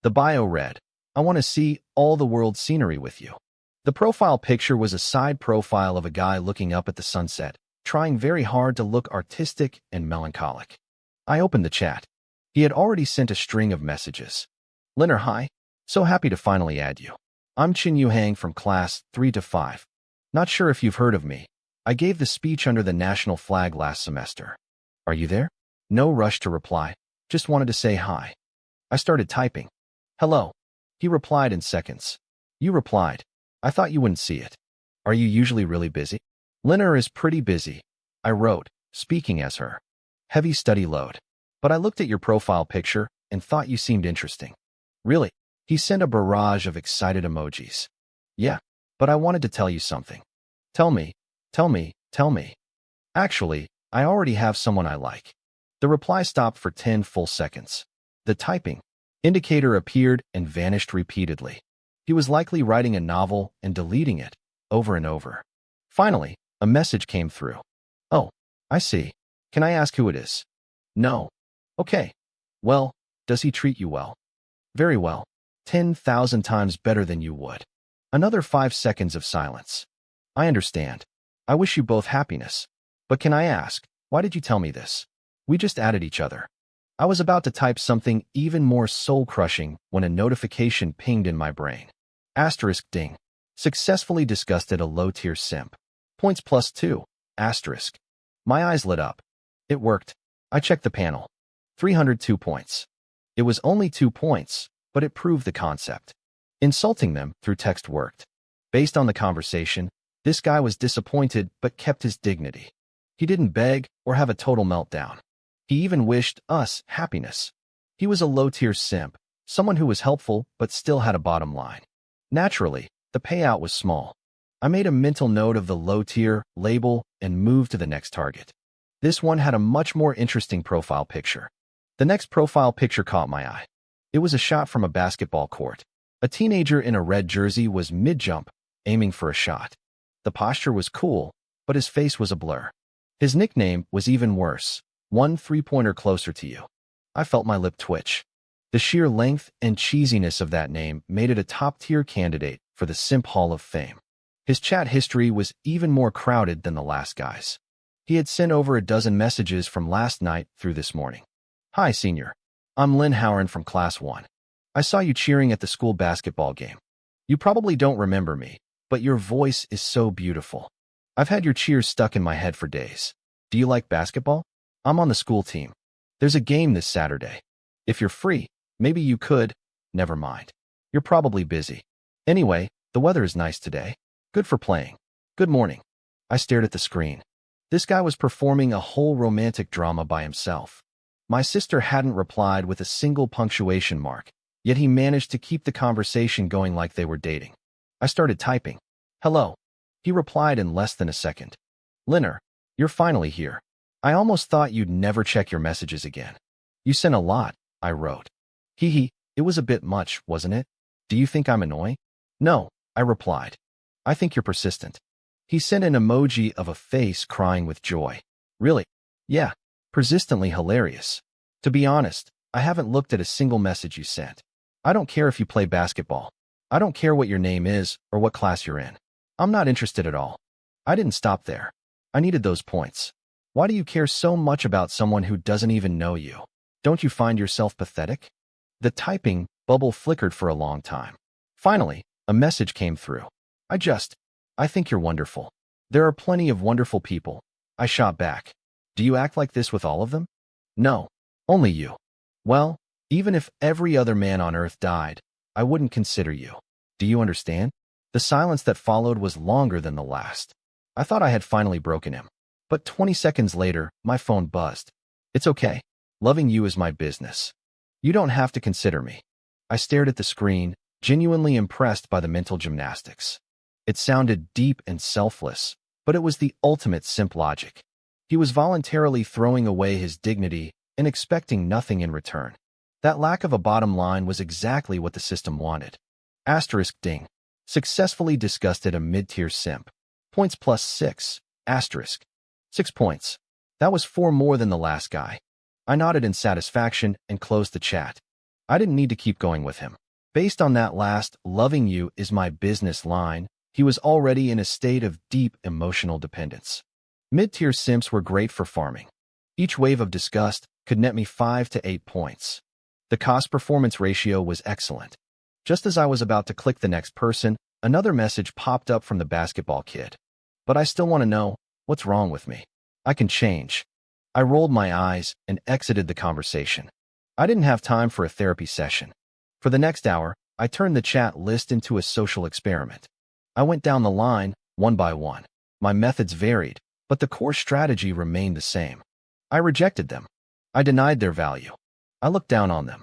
The bio read, "I want to see all the world's scenery with you." The profile picture was a side profile of a guy looking up at the sunset, trying very hard to look artistic and melancholic. I opened the chat. He had already sent a string of messages. "Linner, hi. So happy to finally add you. I'm Chin Yu Hang from class 3 to 5. Not sure if you've heard of me. I gave the speech under the national flag last semester. Are you there?" No rush to reply. Just wanted to say hi. I started typing. "Hello." He replied in seconds. "You replied. I thought you wouldn't see it. Are you usually really busy?" "Linner is pretty busy," I wrote, speaking as her. "Heavy study load. But I looked at your profile picture and thought you seemed interesting." "Really?" He sent a barrage of excited emojis. "Yeah, but I wanted to tell you something." Tell me. "Actually, I already have someone I like." The reply stopped for 10 full seconds. The typing indicator appeared and vanished repeatedly. He was likely writing a novel and deleting it over and over. Finally, a message came through. "Oh, I see. Can I ask who it is?" "No." "Okay. Well, does he treat you well?" "Very well. 10,000 times better than you would." Another 5 seconds of silence. "I understand. I wish you both happiness. But can I ask, why did you tell me this? We just added each other." I was about to type something even more soul-crushing when a notification pinged in my brain. Asterisk ding. Successfully disgusted a low-tier simp. Points +2. Asterisk. My eyes lit up. It worked. I checked the panel. 302 points. It was only 2 points, but it proved the concept. Insulting them through text worked. Based on the conversation, this guy was disappointed but kept his dignity. He didn't beg or have a total meltdown. He even wished us happiness. He was a low-tier simp, someone who was helpful but still had a bottom line. Naturally, the payout was small. I made a mental note of the low-tier label and moved to the next target. This one had a much more interesting profile picture. The next profile picture caught my eye. It was a shot from a basketball court. A teenager in a red jersey was mid-jump, aiming for a shot. The posture was cool, but his face was a blur. His nickname was even worse. "One three-pointer closer to you." I felt my lip twitch. The sheer length and cheesiness of that name made it a top-tier candidate for the Simp Hall of Fame. His chat history was even more crowded than the last guy's. He had sent over a dozen messages from last night through this morning. "Hi, senior. I'm Lin Howard from Class 1. I saw you cheering at the school basketball game. You probably don't remember me, but your voice is so beautiful. I've had your cheers stuck in my head for days. Do you like basketball? I'm on the school team. There's a game this Saturday. If you're free, maybe you could." "Never mind. You're probably busy. Anyway, the weather is nice today. Good for playing. Good morning." I stared at the screen. This guy was performing a whole romantic drama by himself. My sister hadn't replied with a single punctuation mark, yet he managed to keep the conversation going like they were dating. I started typing. "Hello." He replied in less than a second. "Linner, you're finally here. I almost thought you'd never check your messages again." "You sent a lot," I wrote. "Hee, it was a bit much, wasn't it? Do you think I'm annoying?" "No," I replied. "I think you're persistent." He sent an emoji of a face crying with joy. "Really?" "Yeah, persistently hilarious. To be honest, I haven't looked at a single message you sent. I don't care if you play basketball. I don't care what your name is or what class you're in. I'm not interested at all." I didn't stop there. I needed those points. "Why do you care so much about someone who doesn't even know you? Don't you find yourself pathetic?" The typing bubble flickered for a long time. Finally, a message came through. I think you're wonderful. There are plenty of wonderful people." I shot back. "Do you act like this with all of them?" "No, only you." "Well, even if every other man on earth died, I wouldn't consider you. Do you understand?" The silence that followed was longer than the last. I thought I had finally broken him. But 20 seconds later, my phone buzzed. "It's okay. Loving you is my business. You don't have to consider me." I stared at the screen, genuinely impressed by the mental gymnastics. It sounded deep and selfless, but it was the ultimate simp logic. He was voluntarily throwing away his dignity and expecting nothing in return. That lack of a bottom line was exactly what the system wanted. Asterisk ding. Successfully disgusted a mid-tier simp. Points +6. Asterisk. 6 points. That was 4 more than the last guy. I nodded in satisfaction and closed the chat. I didn't need to keep going with him. Based on that last, "loving you is my business" line, he was already in a state of deep emotional dependence. Mid-tier simps were great for farming. Each wave of disgust could net me 5 to 8 points. The cost-performance ratio was excellent. Just as I was about to click the next person, another message popped up from the basketball kid. But I still want to know, what's wrong with me? I can change. I rolled my eyes and exited the conversation. I didn't have time for a therapy session. For the next hour, I turned the chat list into a social experiment. I went down the line, one by one. My methods varied, but the core strategy remained the same. I rejected them. I denied their value. I looked down on them.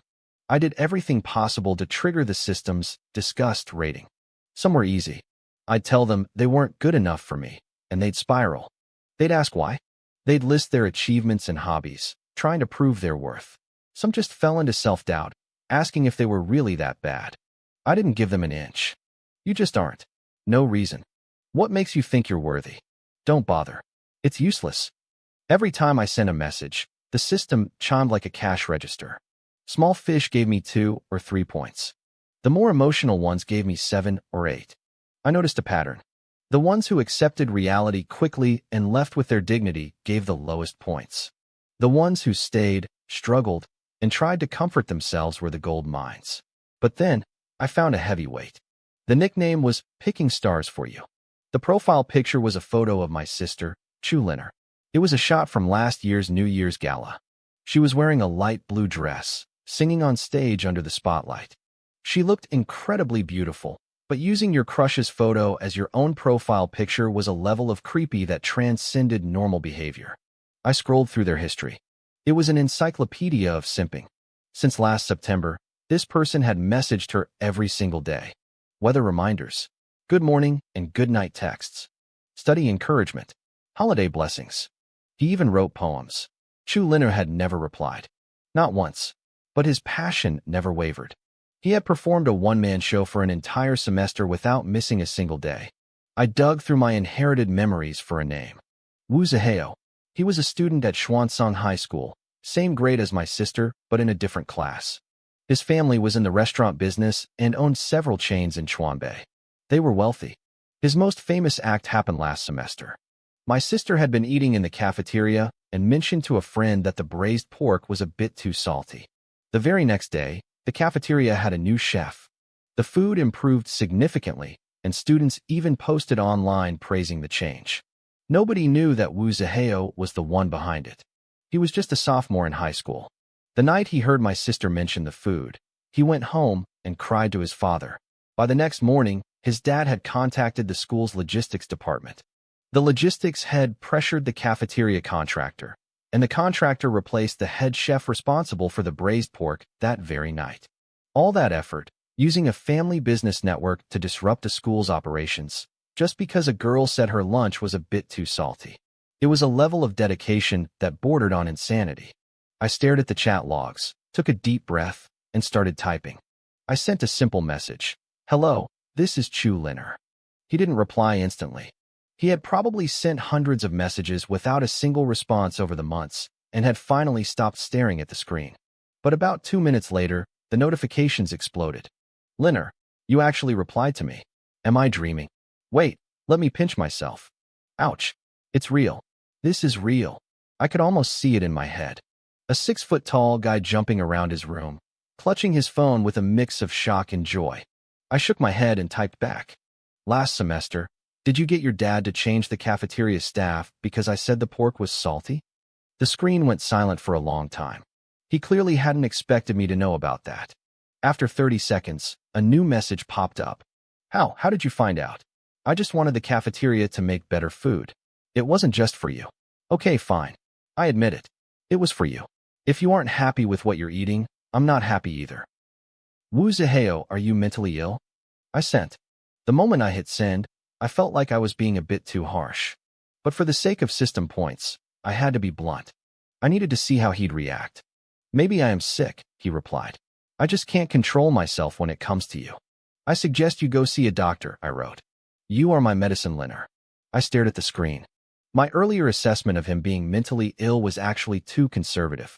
I did everything possible to trigger the system's disgust rating. Some were easy. I'd tell them they weren't good enough for me, and they'd spiral. They'd ask why. They'd list their achievements and hobbies, trying to prove their worth. Some just fell into self-doubt, asking if they were really that bad. I didn't give them an inch. You just aren't. No reason. What makes you think you're worthy? Don't bother. It's useless. Every time I sent a message, the system chimed like a cash register. Small fish gave me 2 or 3 points. The more emotional ones gave me 7 or 8. I noticed a pattern. The ones who accepted reality quickly and left with their dignity gave the lowest points. The ones who stayed, struggled, and tried to comfort themselves were the gold mines. But then, I found a heavyweight. The nickname was "Picking Stars for You." The profile picture was a photo of my sister, Chuliner. It was a shot from last year's New Year's gala. She was wearing a light blue dress, singing on stage under the spotlight. She looked incredibly beautiful, but using your crush's photo as your own profile picture was a level of creepy that transcended normal behavior. I scrolled through their history. It was an encyclopedia of simping. Since last September, this person had messaged her every single day. Weather reminders, good morning and good night texts, study encouragement, holiday blessings. He even wrote poems. Chuliner had never replied. Not once. But his passion never wavered. He had performed a one-man show for an entire semester without missing a single day. I dug through my inherited memories for a name. Wu Ziheo. He was a student at Xuansong High School, same grade as my sister, but in a different class. His family was in the restaurant business and owned several chains in Chuanbei. They were wealthy. His most famous act happened last semester. My sister had been eating in the cafeteria and mentioned to a friend that the braised pork was a bit too salty. The very next day, the cafeteria had a new chef. The food improved significantly, and students even posted online praising the change. Nobody knew that Wu Ziheo was the one behind it. He was just a sophomore in high school. The night he heard my sister mention the food, he went home and cried to his father. By the next morning, his dad had contacted the school's logistics department. The logistics head pressured the cafeteria contractor, and the contractor replaced the head chef responsible for the braised pork that very night. All that effort, using a family business network to disrupt a school's operations, just because a girl said her lunch was a bit too salty. It was a level of dedication that bordered on insanity. I stared at the chat logs, took a deep breath, and started typing. I sent a simple message. Hello, this is Chuliner. He didn't reply instantly. He had probably sent hundreds of messages without a single response over the months and had finally stopped staring at the screen. But about 2 minutes later, the notifications exploded. Liner, you actually replied to me. Am I dreaming? Wait, let me pinch myself. Ouch. It's real. This is real. I could almost see it in my head. A 6-foot-tall guy jumping around his room, clutching his phone with a mix of shock and joy. I shook my head and typed back. Last semester, did you get your dad to change the cafeteria staff because I said the pork was salty? The screen went silent for a long time. He clearly hadn't expected me to know about that. After 30 seconds, a new message popped up. How did you find out? I just wanted the cafeteria to make better food. It wasn't just for you. Okay, fine. I admit it. It was for you. If you aren't happy with what you're eating, I'm not happy either. Wu Ziheo, are you mentally ill? I sent. The moment I hit send, I felt like I was being a bit too harsh. But for the sake of system points, I had to be blunt. I needed to see how he'd react. Maybe I am sick, he replied. I just can't control myself when it comes to you. I suggest you go see a doctor, I wrote. You are my medicine, Liner. I stared at the screen. My earlier assessment of him being mentally ill was actually too conservative.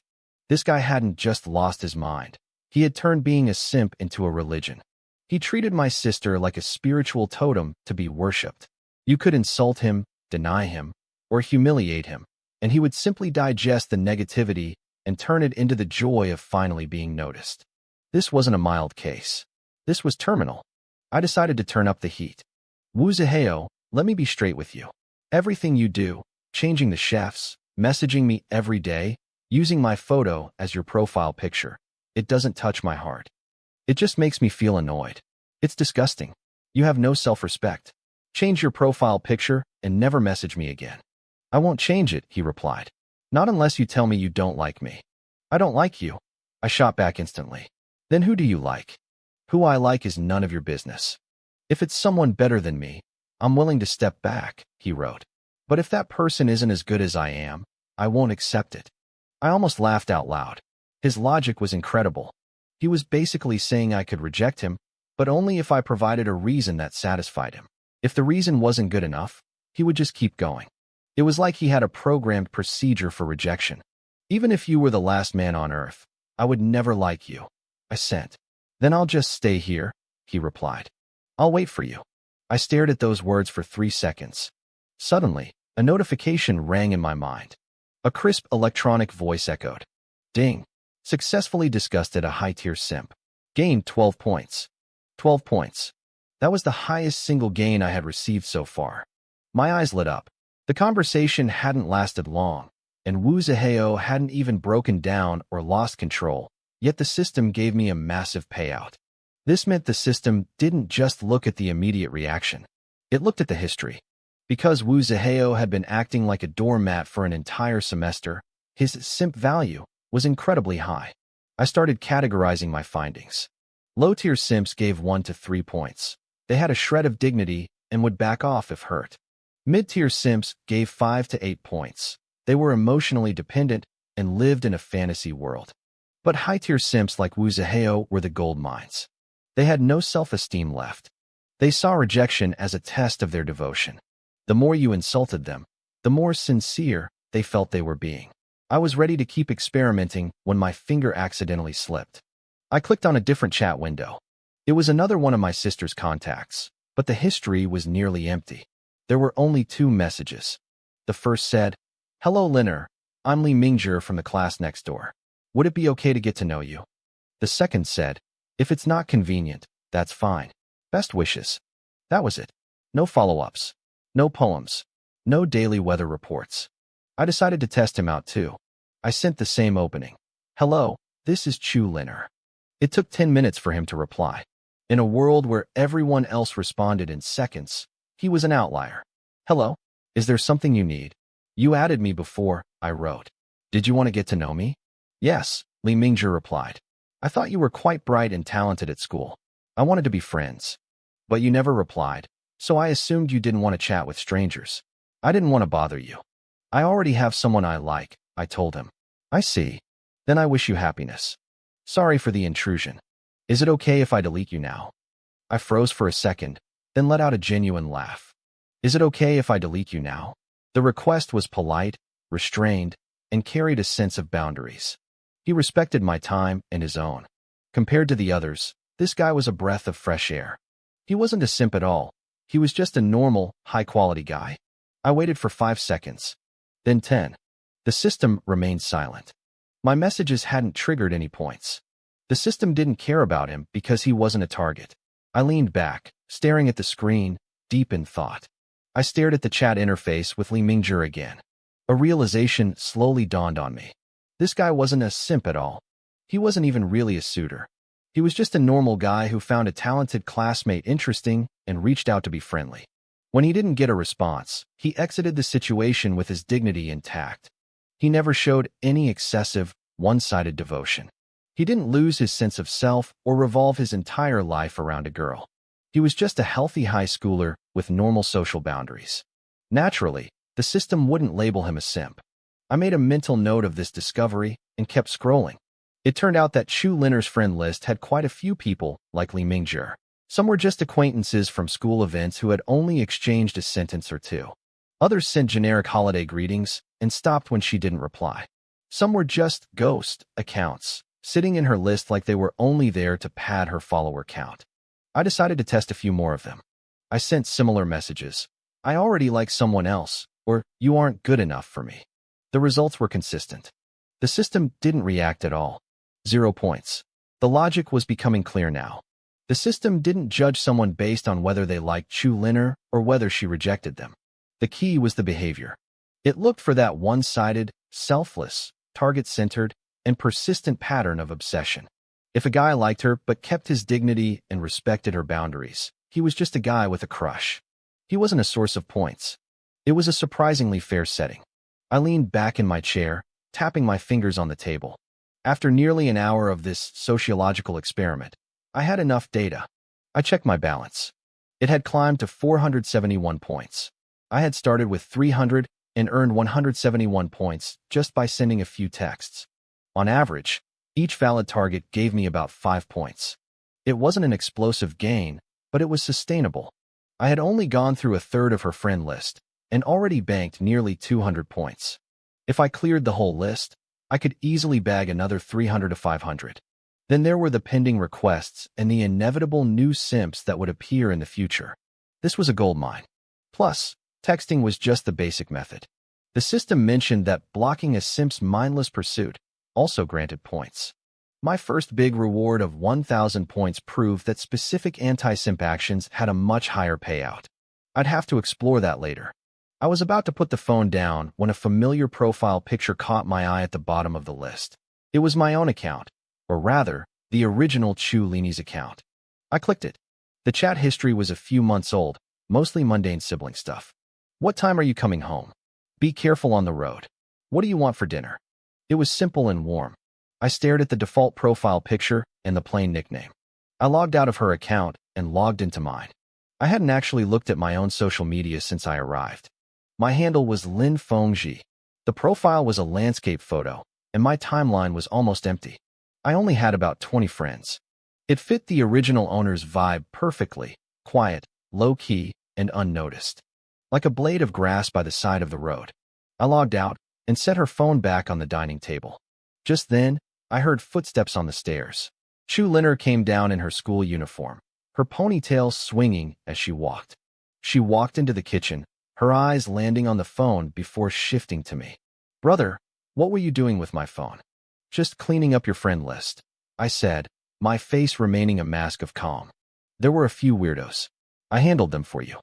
This guy hadn't just lost his mind. He had turned being a simp into a religion. He treated my sister like a spiritual totem to be worshipped. You could insult him, deny him, or humiliate him, and he would simply digest the negativity and turn it into the joy of finally being noticed. This wasn't a mild case. This was terminal. I decided to turn up the heat. Woozaheo, let me be straight with you. Everything you do, changing the chefs, messaging me every day, using my photo as your profile picture, it doesn't touch my heart. It just makes me feel annoyed. It's disgusting. You have no self-respect. Change your profile picture and never message me again. I won't change it, he replied. Not unless you tell me you don't like me. I don't like you. I shot back instantly. Then who do you like? Who I like is none of your business. If it's someone better than me, I'm willing to step back, he wrote. But if that person isn't as good as I am, I won't accept it. I almost laughed out loud. His logic was incredible. He was basically saying I could reject him, but only if I provided a reason that satisfied him. If the reason wasn't good enough, he would just keep going. It was like he had a programmed procedure for rejection. Even if you were the last man on earth, I would never like you. I sent. Then I'll just stay here, he replied. I'll wait for you. I stared at those words for 3 seconds. Suddenly, a notification rang in my mind. A crisp electronic voice echoed. Ding. Successfully disgusted a high-tier simp. Gained 12 points. 12 points. That was the highest single gain I had received so far. My eyes lit up. The conversation hadn't lasted long, and Woozaheo hadn't even broken down or lost control, yet the system gave me a massive payout. This meant the system didn't just look at the immediate reaction. It looked at the history. Because Woozaheo had been acting like a doormat for an entire semester, his simp value was incredibly high. I started categorizing my findings. Low-tier simps gave 1 to 3 points. They had a shred of dignity and would back off if hurt. Mid-tier simps gave 5 to 8 points. They were emotionally dependent and lived in a fantasy world. But high-tier simps like Woozaheo were the gold mines. They had no self-esteem left. They saw rejection as a test of their devotion. The more you insulted them, the more sincere they felt they were being. I was ready to keep experimenting when my finger accidentally slipped. I clicked on a different chat window. It was another one of my sister's contacts, but the history was nearly empty. There were only 2 messages. The first said, Hello, Linner. I'm Lee Mingzher from the class next door. Would it be okay to get to know you? The second said, If it's not convenient, that's fine. Best wishes. That was it. No follow-ups. No poems. No daily weather reports. I decided to test him out too. I sent the same opening. Hello, this is Chu Linner. It took 10 minutes for him to reply. In a world where everyone else responded in seconds, he was an outlier. Hello, is there something you need? You added me before, I wrote. Did you want to get to know me? Yes, Lee Mingzher replied. I thought you were quite bright and talented at school. I wanted to be friends. But you never replied, so I assumed you didn't want to chat with strangers. I didn't want to bother you. I already have someone I like, I told him. I see. Then I wish you happiness. Sorry for the intrusion. Is it okay if I delete you now? I froze for a second, then let out a genuine laugh. Is it okay if I delete you now? The request was polite, restrained, and carried a sense of boundaries. He respected my time and his own. Compared to the others, this guy was a breath of fresh air. He wasn't a simp at all. He was just a normal, high-quality guy. I waited for 5 seconds. Then 10. The system remained silent. My messages hadn't triggered any points. The system didn't care about him because he wasn't a target. I leaned back, staring at the screen, deep in thought. I stared at the chat interface with Lee Mingzher again. A realization slowly dawned on me. This guy wasn't a simp at all. He wasn't even really a suitor. He was just a normal guy who found a talented classmate interesting and reached out to be friendly. When he didn't get a response, he exited the situation with his dignity intact. He never showed any excessive, one-sided devotion. He didn't lose his sense of self or revolve his entire life around a girl. He was just a healthy high schooler with normal social boundaries. Naturally, the system wouldn't label him a simp. I made a mental note of this discovery and kept scrolling. It turned out that Chu Linner's friend list had quite a few people like Lee Mingzher. Some were just acquaintances from school events who had only exchanged a sentence or two. Others sent generic holiday greetings and stopped when she didn't reply. Some were just ghost accounts, sitting in her list like they were only there to pad her follower count. I decided to test a few more of them. I sent similar messages. I already like someone else, or you aren't good enough for me. The results were consistent. The system didn't react at all. 0 points. The logic was becoming clear now. The system didn't judge someone based on whether they liked Chu Liner or whether she rejected them. The key was the behavior. It looked for that one-sided, selfless, target-centered, and persistent pattern of obsession. If a guy liked her but kept his dignity and respected her boundaries, he was just a guy with a crush. He wasn't a source of points. It was a surprisingly fair setting. I leaned back in my chair, tapping my fingers on the table. After nearly an hour of this sociological experiment, I had enough data. I checked my balance. It had climbed to 471 points. I had started with 300 and earned 171 points just by sending a few texts. On average, each valid target gave me about 5 points. It wasn't an explosive gain, but it was sustainable. I had only gone through a third of her friend list and already banked nearly 200 points. If I cleared the whole list, I could easily bag another 300 to 500. Then there were the pending requests and the inevitable new simps that would appear in the future. This was a goldmine. Plus, texting was just the basic method. The system mentioned that blocking a simp's mindless pursuit also granted points. My first big reward of 1,000 points proved that specific anti-simp actions had a much higher payout. I'd have to explore that later. I was about to put the phone down when a familiar profile picture caught my eye at the bottom of the list. It was my own account, or rather, the original Chu Lini's account. I clicked it. The chat history was a few months old, mostly mundane sibling stuff. What time are you coming home? Be careful on the road. What do you want for dinner? It was simple and warm. I stared at the default profile picture and the plain nickname. I logged out of her account and logged into mine. I hadn't actually looked at my own social media since I arrived. My handle was Lin Fengji. The profile was a landscape photo, and my timeline was almost empty. I only had about 20 friends. It fit the original owner's vibe perfectly, quiet, low-key, and unnoticed. Like a blade of grass by the side of the road. I logged out and set her phone back on the dining table. Just then, I heard footsteps on the stairs. Chu Liner came down in her school uniform, her ponytail swinging as she walked. She walked into the kitchen, her eyes landing on the phone before shifting to me. "Brother, what were you doing with my phone?" "Just cleaning up your friend list," I said, my face remaining a mask of calm. "There were a few weirdos. I handled them for you."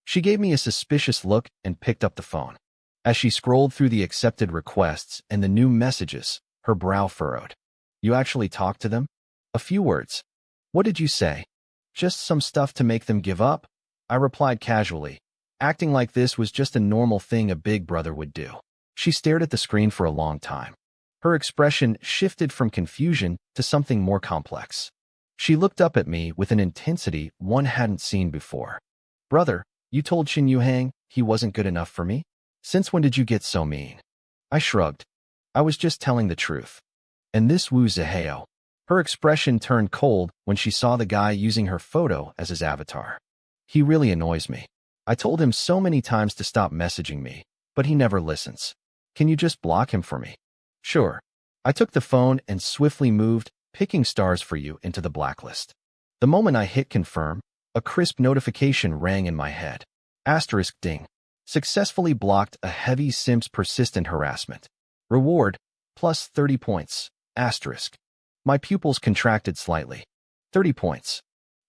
She gave me a suspicious look and picked up the phone. As she scrolled through the accepted requests and the new messages, her brow furrowed. "You actually talked to them?" "A few words." "What did you say?" "Just some stuff to make them give up," I replied casually, acting like this was just a normal thing a big brother would do. She stared at the screen for a long time. Her expression shifted from confusion to something more complex. She looked up at me with an intensity one hadn't seen before. "Brother, you told Shin Yuhang he wasn't good enough for me? Since when did you get so mean?" I shrugged. I was just telling the truth. "And this Wu Zihao." Her expression turned cold when she saw the guy using her photo as his avatar. "He really annoys me. I told him so many times to stop messaging me, but he never listens. Can you just block him for me?" "Sure." I took the phone and swiftly moved "Picking Stars for You" into the blacklist. The moment I hit confirm, a crisp notification rang in my head. Asterisk ding. Successfully blocked a heavy simp's persistent harassment. Reward, plus 30 points. Asterisk. My pupils contracted slightly. 30 points.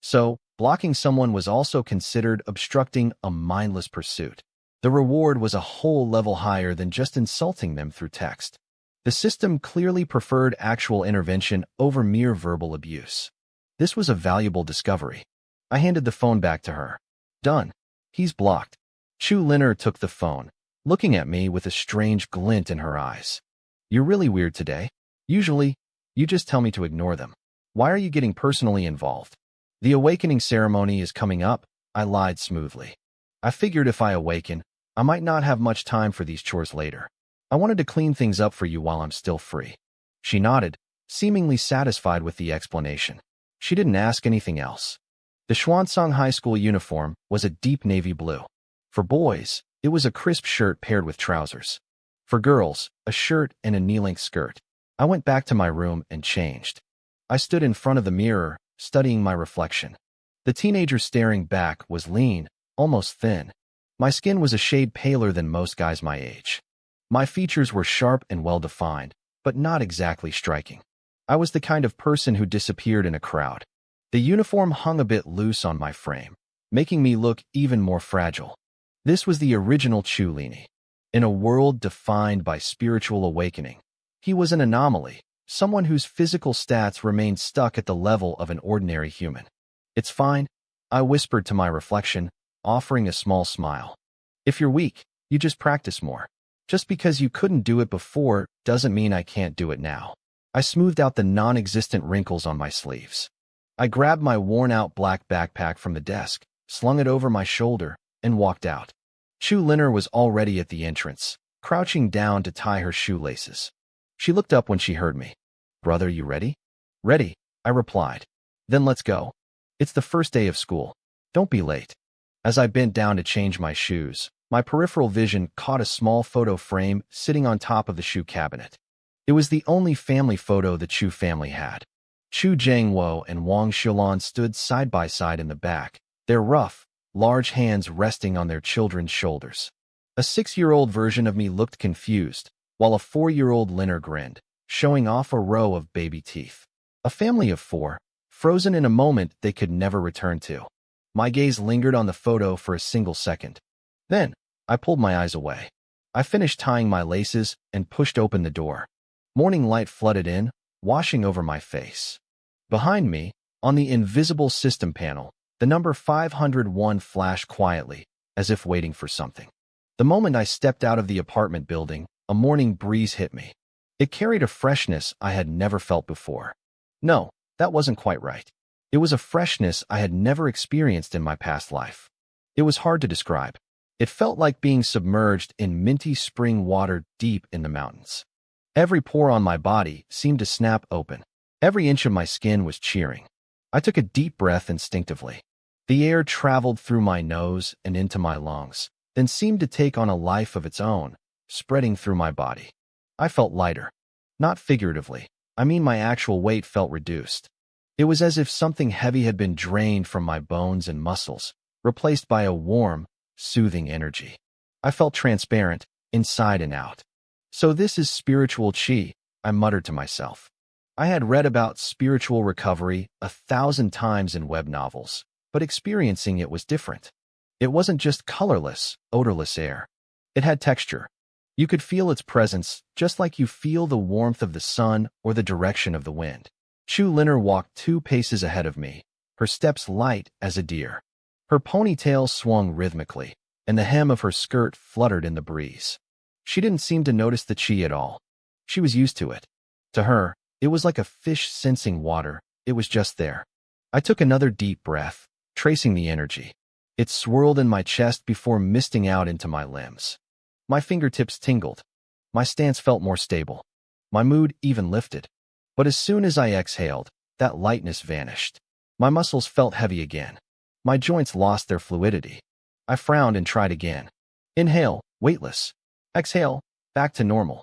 So, blocking someone was also considered obstructing a mindless pursuit. The reward was a whole level higher than just insulting them through text. The system clearly preferred actual intervention over mere verbal abuse. This was a valuable discovery. I handed the phone back to her. "Done. He's blocked." Chu Liner took the phone, looking at me with a strange glint in her eyes. "You're really weird today. Usually, you just tell me to ignore them. Why are you getting personally involved?" "The awakening ceremony is coming up," I lied smoothly. "I figured if I awaken, I might not have much time for these chores later. I wanted to clean things up for you while I'm still free." She nodded, seemingly satisfied with the explanation. She didn't ask anything else. The Xuansong High School uniform was a deep navy blue. For boys, it was a crisp shirt paired with trousers. For girls, a shirt and a knee-length skirt. I went back to my room and changed. I stood in front of the mirror, studying my reflection. The teenager staring back was lean, almost thin. My skin was a shade paler than most guys my age. My features were sharp and well-defined, but not exactly striking. I was the kind of person who disappeared in a crowd. The uniform hung a bit loose on my frame, making me look even more fragile. This was the original Chulini. In a world defined by spiritual awakening, he was an anomaly, someone whose physical stats remained stuck at the level of an ordinary human. "It's fine," I whispered to my reflection, offering a small smile. "If you're weak, you just practice more. Just because you couldn't do it before doesn't mean I can't do it now." I smoothed out the non-existent wrinkles on my sleeves. I grabbed my worn-out black backpack from the desk, slung it over my shoulder, and walked out. Chu Linner was already at the entrance, crouching down to tie her shoelaces. She looked up when she heard me. "Brother, you ready?" "Ready," I replied. "Then let's go. It's the first day of school. Don't be late." As I bent down to change my shoes, my peripheral vision caught a small photo frame sitting on top of the shoe cabinet. It was the only family photo the Chu family had. Chu Jiangwo and Wang Xiaolan stood side by side in the back, their rough, large hands resting on their children's shoulders. A 6-year-old version of me looked confused, while a 4-year-old Linner grinned, showing off a row of baby teeth. A family of 4, frozen in a moment they could never return to. My gaze lingered on the photo for a single second. Then, I pulled my eyes away. I finished tying my laces and pushed open the door. Morning light flooded in, washing over my face. Behind me, on the invisible system panel, the number 501 flashed quietly, as if waiting for something. The moment I stepped out of the apartment building, a morning breeze hit me. It carried a freshness I had never felt before. No, that wasn't quite right. It was a freshness I had never experienced in my past life. It was hard to describe. It felt like being submerged in minty spring water deep in the mountains. Every pore on my body seemed to snap open. Every inch of my skin was cheering. I took a deep breath instinctively. The air traveled through my nose and into my lungs, then seemed to take on a life of its own, spreading through my body. I felt lighter. Not figuratively. I mean my actual weight felt reduced. It was as if something heavy had been drained from my bones and muscles, replaced by a warm, soothing energy. I felt transparent, inside and out. So this is spiritual chi, I muttered to myself. I had read about spiritual recovery 1,000 times in web novels, but experiencing it was different. It wasn't just colorless, odorless air. It had texture. You could feel its presence, just like you feel the warmth of the sun or the direction of the wind. Chu Linner walked 2 paces ahead of me, her steps light as a deer. Her ponytail swung rhythmically, and the hem of her skirt fluttered in the breeze. She didn't seem to notice the chi at all. She was used to it. To her, it was like a fish sensing water. It was just there. I took another deep breath, tracing the energy. It swirled in my chest before misting out into my limbs. My fingertips tingled. My stance felt more stable. My mood even lifted. But as soon as I exhaled, that lightness vanished. My muscles felt heavy again. My joints lost their fluidity. I frowned and tried again. Inhale, weightless. Exhale, back to normal.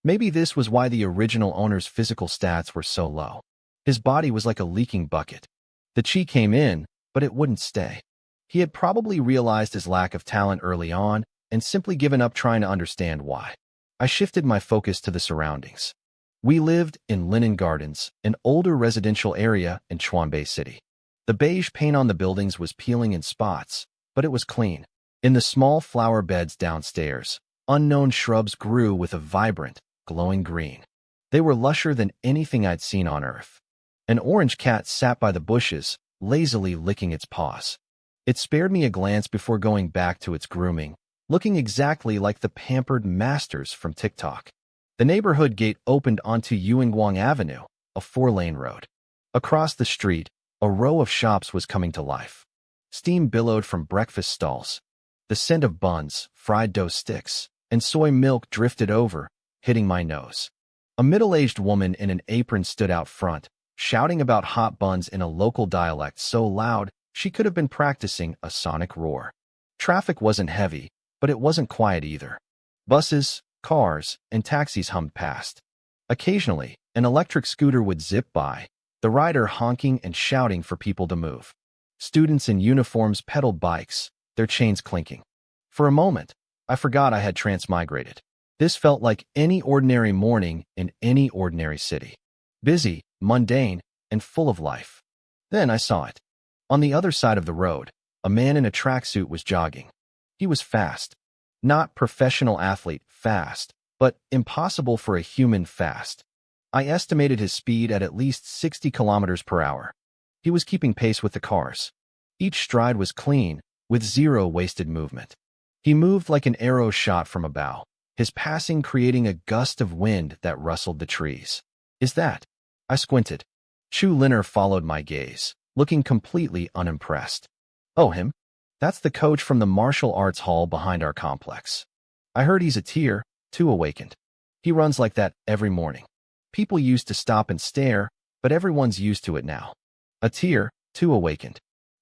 Maybe this was why the original owner's physical stats were so low. His body was like a leaking bucket. The chi came in, but it wouldn't stay. He had probably realized his lack of talent early on and simply given up trying to understand why. I shifted my focus to the surroundings. We lived in Linen Gardens, an older residential area in Chuanbei City. The beige paint on the buildings was peeling in spots, but it was clean. In the small flower beds downstairs, unknown shrubs grew with a vibrant, glowing green. They were lusher than anything I'd seen on Earth. An orange cat sat by the bushes, lazily licking its paws. It spared me a glance before going back to its grooming, looking exactly like the pampered masters from TikTok. The neighborhood gate opened onto Yuanguang Avenue, a 4-lane road. Across the street, a row of shops was coming to life. Steam billowed from breakfast stalls. The scent of buns, fried dough sticks, and soy milk drifted over, hitting my nose. A middle-aged woman in an apron stood out front, shouting about hot buns in a local dialect so loud she could have been practicing a sonic roar. Traffic wasn't heavy, but it wasn't quiet either. Buses, Cars and taxis hummed past. Occasionally, an electric scooter would zip by, the rider honking and shouting for people to move. Students in uniforms pedaled bikes, their chains clinking. For a moment, I forgot I had transmigrated. This felt like any ordinary morning in any ordinary city. Busy, mundane, and full of life. Then I saw it. On the other side of the road, a man in a tracksuit was jogging. He was fast. Not professional athlete fast, but impossible for a human fast. I estimated his speed at least 60 kilometers per hour. He was keeping pace with the cars. Each stride was clean, with zero wasted movement. He moved like an arrow shot from a bow, his passing creating a gust of wind that rustled the trees. Is that? I squinted. Chu Linner followed my gaze, looking completely unimpressed. Oh, him? That's the coach from the martial arts hall behind our complex. I heard he's a tier 2 awakened. He runs like that every morning. People used to stop and stare, but everyone's used to it now. A tier 2 awakened.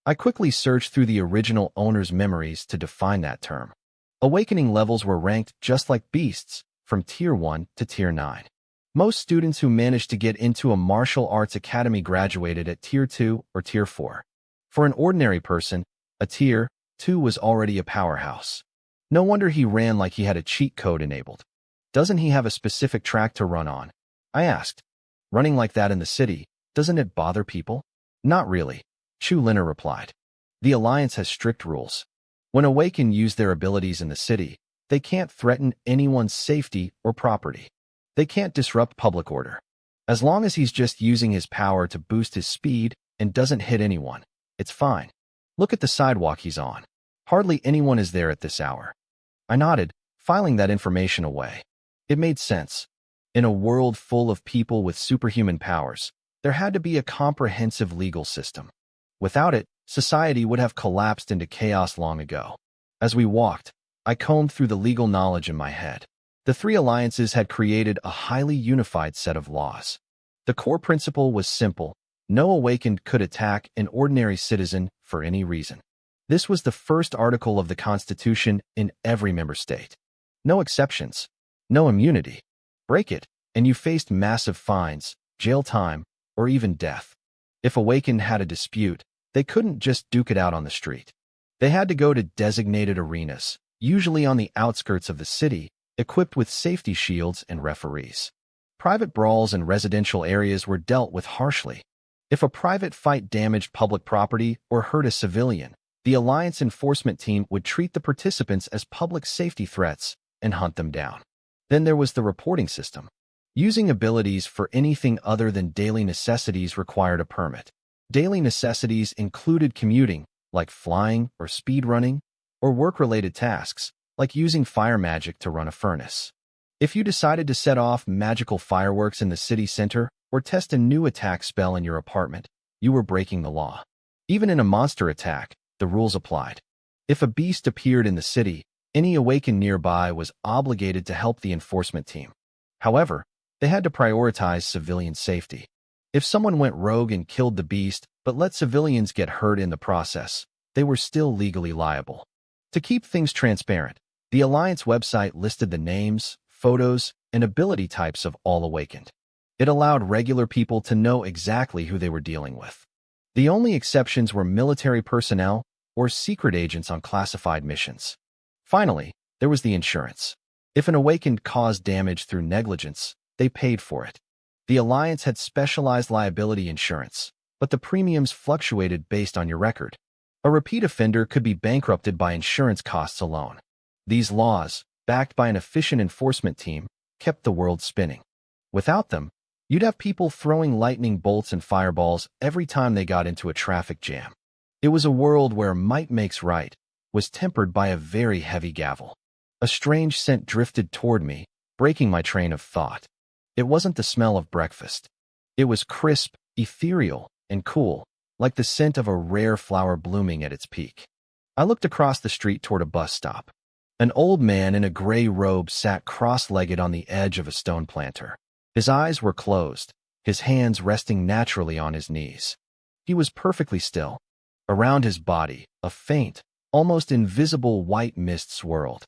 I quickly searched through the original owner's memories to define that term. Awakening levels were ranked just like beasts, from tier 1 to tier 9. Most students who managed to get into a martial arts academy graduated at tier 2 or tier 4. For an ordinary person, a tier 2 was already a powerhouse. No wonder he ran like he had a cheat code enabled. Doesn't he have a specific track to run on? I asked. Running like that in the city, doesn't it bother people? Not really, Chu Linner replied. The Alliance has strict rules. When Awaken use their abilities in the city, they can't threaten anyone's safety or property. They can't disrupt public order. As long as he's just using his power to boost his speed and doesn't hit anyone, it's fine. Look at the sidewalk he's on. Hardly anyone is there at this hour. I nodded, filing that information away. It made sense. In a world full of people with superhuman powers, there had to be a comprehensive legal system. Without it, society would have collapsed into chaos long ago. As we walked, I combed through the legal knowledge in my head. The three alliances had created a highly unified set of laws. The core principle was simple. No awakened could attack an ordinary citizen for any reason. This was the first article of the Constitution in every member state. No exceptions. No immunity. Break it, and you faced massive fines, jail time, or even death. If Awakened had a dispute, they couldn't just duke it out on the street. They had to go to designated arenas, usually on the outskirts of the city, equipped with safety shields and referees. Private brawls in residential areas were dealt with harshly. If a private fight damaged public property or hurt a civilian, the Alliance enforcement team would treat the participants as public safety threats and hunt them down. Then there was the reporting system. Using abilities for anything other than daily necessities required a permit. Daily necessities included commuting, like flying or speed running, or work-related tasks, like using fire magic to run a furnace. If you decided to set off magical fireworks in the city center or test a new attack spell in your apartment, you were breaking the law. Even in a monster attack, the rules applied. If a beast appeared in the city, any awakened nearby was obligated to help the enforcement team. However, they had to prioritize civilian safety. If someone went rogue and killed the beast but let civilians get hurt in the process, they were still legally liable. To keep things transparent, the Alliance website listed the names, photos, and ability types of all awakened. It allowed regular people to know exactly who they were dealing with. The only exceptions were military personnel or secret agents on classified missions. Finally, there was the insurance. If an awakened caused damage through negligence, they paid for it. The Alliance had specialized liability insurance, but the premiums fluctuated based on your record. A repeat offender could be bankrupted by insurance costs alone. These laws, backed by an efficient enforcement team, kept the world spinning. Without them, you'd have people throwing lightning bolts and fireballs every time they got into a traffic jam. It was a world where might makes right was tempered by a very heavy gavel. A strange scent drifted toward me, breaking my train of thought. It wasn't the smell of breakfast. It was crisp, ethereal, and cool, like the scent of a rare flower blooming at its peak. I looked across the street toward a bus stop. An old man in a gray robe sat cross-legged on the edge of a stone planter. His eyes were closed, his hands resting naturally on his knees. He was perfectly still. Around his body, a faint, almost invisible white mist swirled.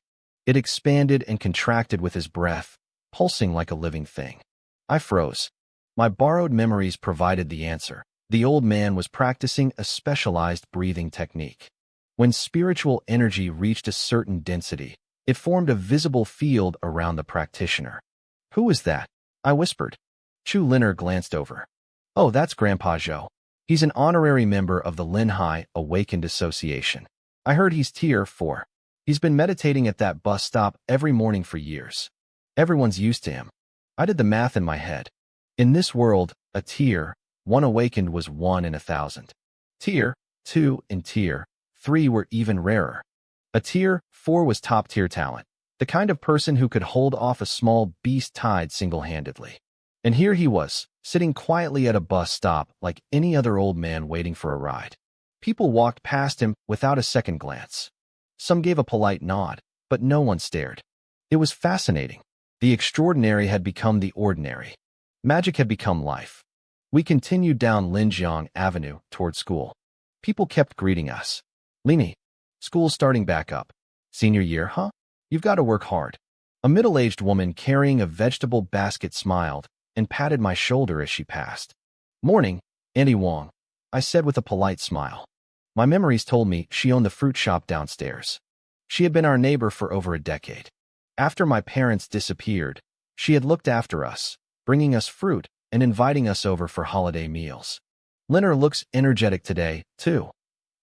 It expanded and contracted with his breath, pulsing like a living thing. I froze. My borrowed memories provided the answer. The old man was practicing a specialized breathing technique. When spiritual energy reached a certain density, it formed a visible field around the practitioner. "Who is that?" I whispered. Chu Linner glanced over. "Oh, that's Grandpa Zhou. He's an honorary member of the Linhai Awakened Association. I heard he's tier 4. He's been meditating at that bus stop every morning for years. Everyone's used to him." I did the math in my head. In this world, a tier 1 awakened was 1 in 1,000. Tier 2 and tier 3 were even rarer. A tier 4 was top-tier talent, the kind of person who could hold off a small beast tide single-handedly. And here he was, sitting quietly at a bus stop like any other old man waiting for a ride. People walked past him without a second glance. Some gave a polite nod, but no one stared. It was fascinating. The extraordinary had become the ordinary. Magic had become life. We continued down Linjiang Avenue toward school. People kept greeting us. "Lini, school's starting back up. Senior year, huh? You've got to work hard." A middle-aged woman carrying a vegetable basket smiled and patted my shoulder as she passed. "Morning, Auntie Wong," I said with a polite smile. My memories told me she owned the fruit shop downstairs. She had been our neighbor for over a decade. After my parents disappeared, she had looked after us, bringing us fruit and inviting us over for holiday meals. "Linner looks energetic today, too,"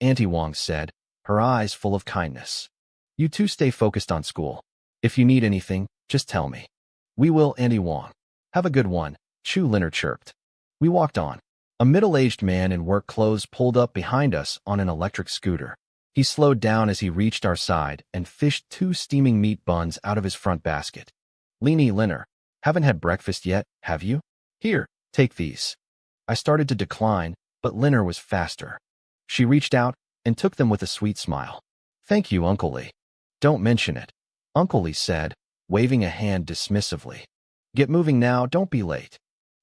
Auntie Wong said, her eyes full of kindness. "You two stay focused on school. If you need anything, just tell me." "We will, Auntie Wong. Have a good one," Chu Linner chirped. We walked on. A middle-aged man in work clothes pulled up behind us on an electric scooter. He slowed down as he reached our side and fished 2 steaming meat buns out of his front basket. "Lini, Linner, haven't had breakfast yet, have you? Here, take these." I started to decline, but Linner was faster. She reached out and took them with a sweet smile. "Thank you, Uncle Lee." "Don't mention it," Uncle Lee said, waving a hand dismissively. "Get moving now, don't be late."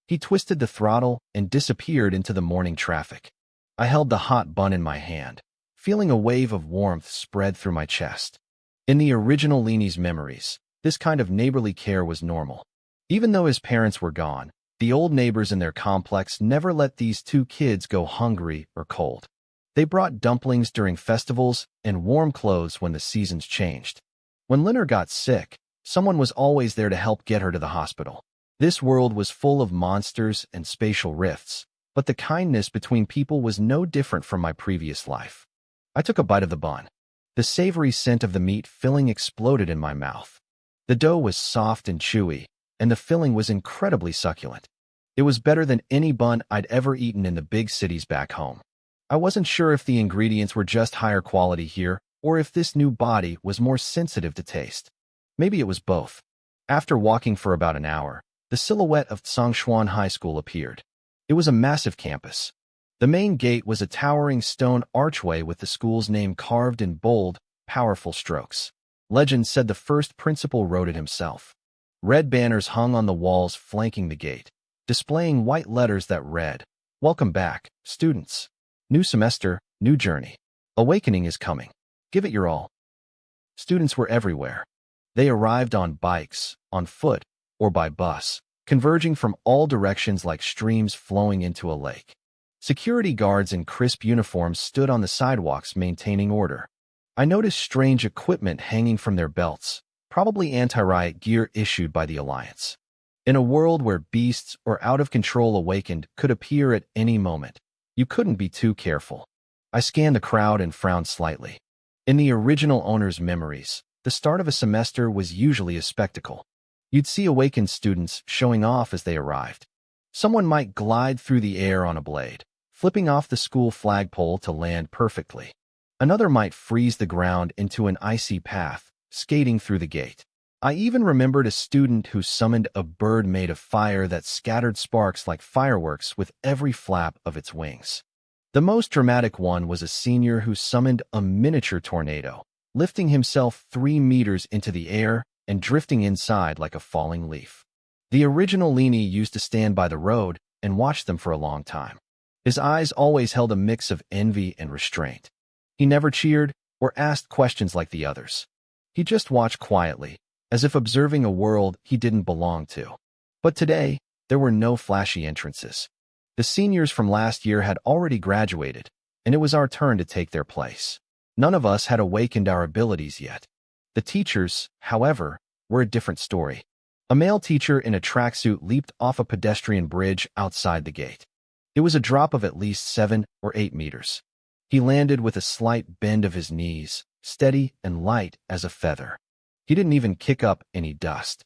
He twisted the throttle and disappeared into the morning traffic. I held the hot bun in my hand, feeling a wave of warmth spread through my chest. In the original Lini's memories, this kind of neighborly care was normal. Even though his parents were gone, the old neighbors in their complex never let these 2 kids go hungry or cold. They brought dumplings during festivals and warm clothes when the seasons changed. When Linner got sick, someone was always there to help get her to the hospital. This world was full of monsters and spatial rifts, but the kindness between people was no different from my previous life. I took a bite of the bun. The savory scent of the meat filling exploded in my mouth. The dough was soft and chewy, and the filling was incredibly succulent. It was better than any bun I'd ever eaten in the big cities back home. I wasn't sure if the ingredients were just higher quality here, or if this new body was more sensitive to taste. Maybe it was both. After walking for about an hour, the silhouette of Tsongshuan High School appeared. It was a massive campus. The main gate was a towering stone archway with the school's name carved in bold, powerful strokes. Legend said the first principal wrote it himself. Red banners hung on the walls flanking the gate, displaying white letters that read, "Welcome back, students. New semester, new journey. Awakening is coming. Give it your all." Students were everywhere. They arrived on bikes, on foot, or by bus, converging from all directions like streams flowing into a lake. Security guards in crisp uniforms stood on the sidewalks maintaining order. I noticed strange equipment hanging from their belts, probably anti-riot gear issued by the Alliance. In a world where beasts or out-of-control awakened could appear at any moment, you couldn't be too careful. I scanned the crowd and frowned slightly. In the original owner's memories, the start of a semester was usually a spectacle. You'd see awakened students showing off as they arrived. Someone might glide through the air on a blade, flipping off the school flagpole to land perfectly. Another might freeze the ground into an icy path, skating through the gate. I even remembered a student who summoned a bird made of fire that scattered sparks like fireworks with every flap of its wings. The most dramatic one was a senior who summoned a miniature tornado, lifting himself 3 meters into the air and drifting inside like a falling leaf. The original Lini used to stand by the road and watch them for a long time. His eyes always held a mix of envy and restraint. He never cheered or asked questions like the others. He just watched quietly, as if observing a world he didn't belong to. But today, there were no flashy entrances. The seniors from last year had already graduated, and it was our turn to take their place. None of us had awakened our abilities yet. The teachers, however, were a different story. A male teacher in a tracksuit leaped off a pedestrian bridge outside the gate. It was a drop of at least 7 or 8 meters. He landed with a slight bend of his knees, steady and light as a feather. He didn't even kick up any dust.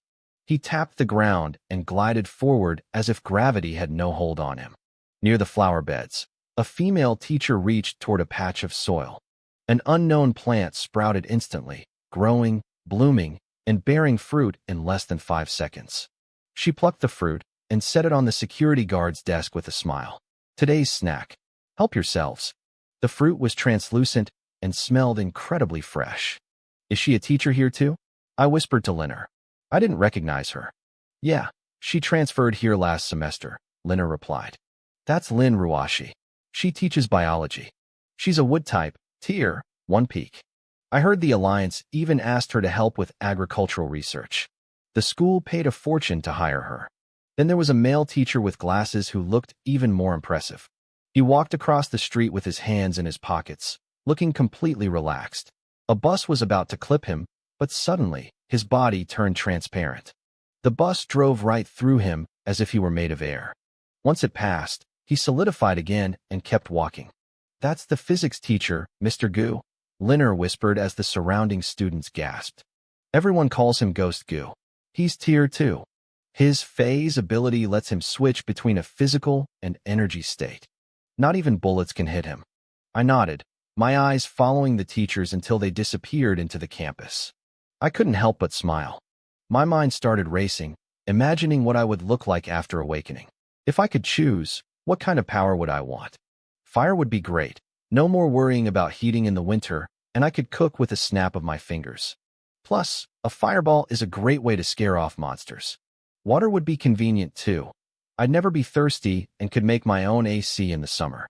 He tapped the ground and glided forward as if gravity had no hold on him. Near the flower beds, a female teacher reached toward a patch of soil. An unknown plant sprouted instantly, growing, blooming, and bearing fruit in less than 5 seconds. She plucked the fruit and set it on the security guard's desk with a smile. Today's snack. Help yourselves. The fruit was translucent and smelled incredibly fresh. Is she a teacher here too? I whispered to Linner. I didn't recognize her. Yeah, she transferred here last semester, Linner replied. That's Lin Ruashi. She teaches biology. She's a wood type, tier 1 peak. I heard the Alliance even asked her to help with agricultural research. The school paid a fortune to hire her. Then there was a male teacher with glasses who looked even more impressive. He walked across the street with his hands in his pockets, looking completely relaxed. A bus was about to clip him, but suddenly, his body turned transparent. The bus drove right through him as if he were made of air. Once it passed, he solidified again and kept walking. That's the physics teacher, Mr. Gu, Linner whispered as the surrounding students gasped. Everyone calls him Ghost Gu. He's tier 2. His phase ability lets him switch between a physical and energy state. Not even bullets can hit him. I nodded, my eyes following the teachers until they disappeared into the campus. I couldn't help but smile. My mind started racing, imagining what I would look like after awakening. If I could choose, what kind of power would I want? Fire would be great. No more worrying about heating in the winter, and I could cook with a snap of my fingers. Plus, a fireball is a great way to scare off monsters. Water would be convenient too. I'd never be thirsty and could make my own AC in the summer.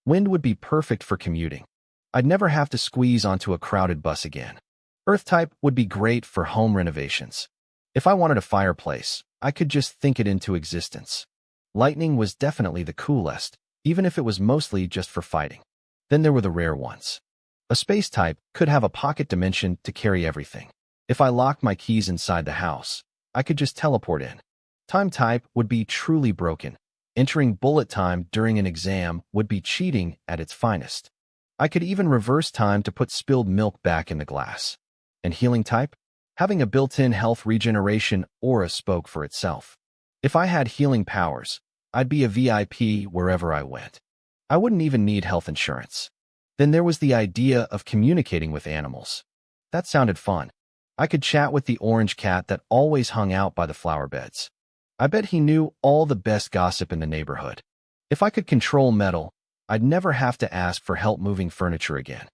Wind would be perfect for commuting. I'd never have to squeeze onto a crowded bus again. Earth type would be great for home renovations. If I wanted a fireplace, I could just think it into existence. Lightning was definitely the coolest, even if it was mostly just for fighting. Then there were the rare ones. A space type could have a pocket dimension to carry everything. If I locked my keys inside the house, I could just teleport in. Time type would be truly broken. Entering bullet time during an exam would be cheating at its finest. I could even reverse time to put spilled milk back in the glass. And healing type? Having a built-in health regeneration aura spoke for itself. If I had healing powers, I'd be a VIP wherever I went. I wouldn't even need health insurance. Then there was the idea of communicating with animals. That sounded fun. I could chat with the orange cat that always hung out by the flower beds. I bet he knew all the best gossip in the neighborhood. If I could control metal, I'd never have to ask for help moving furniture again.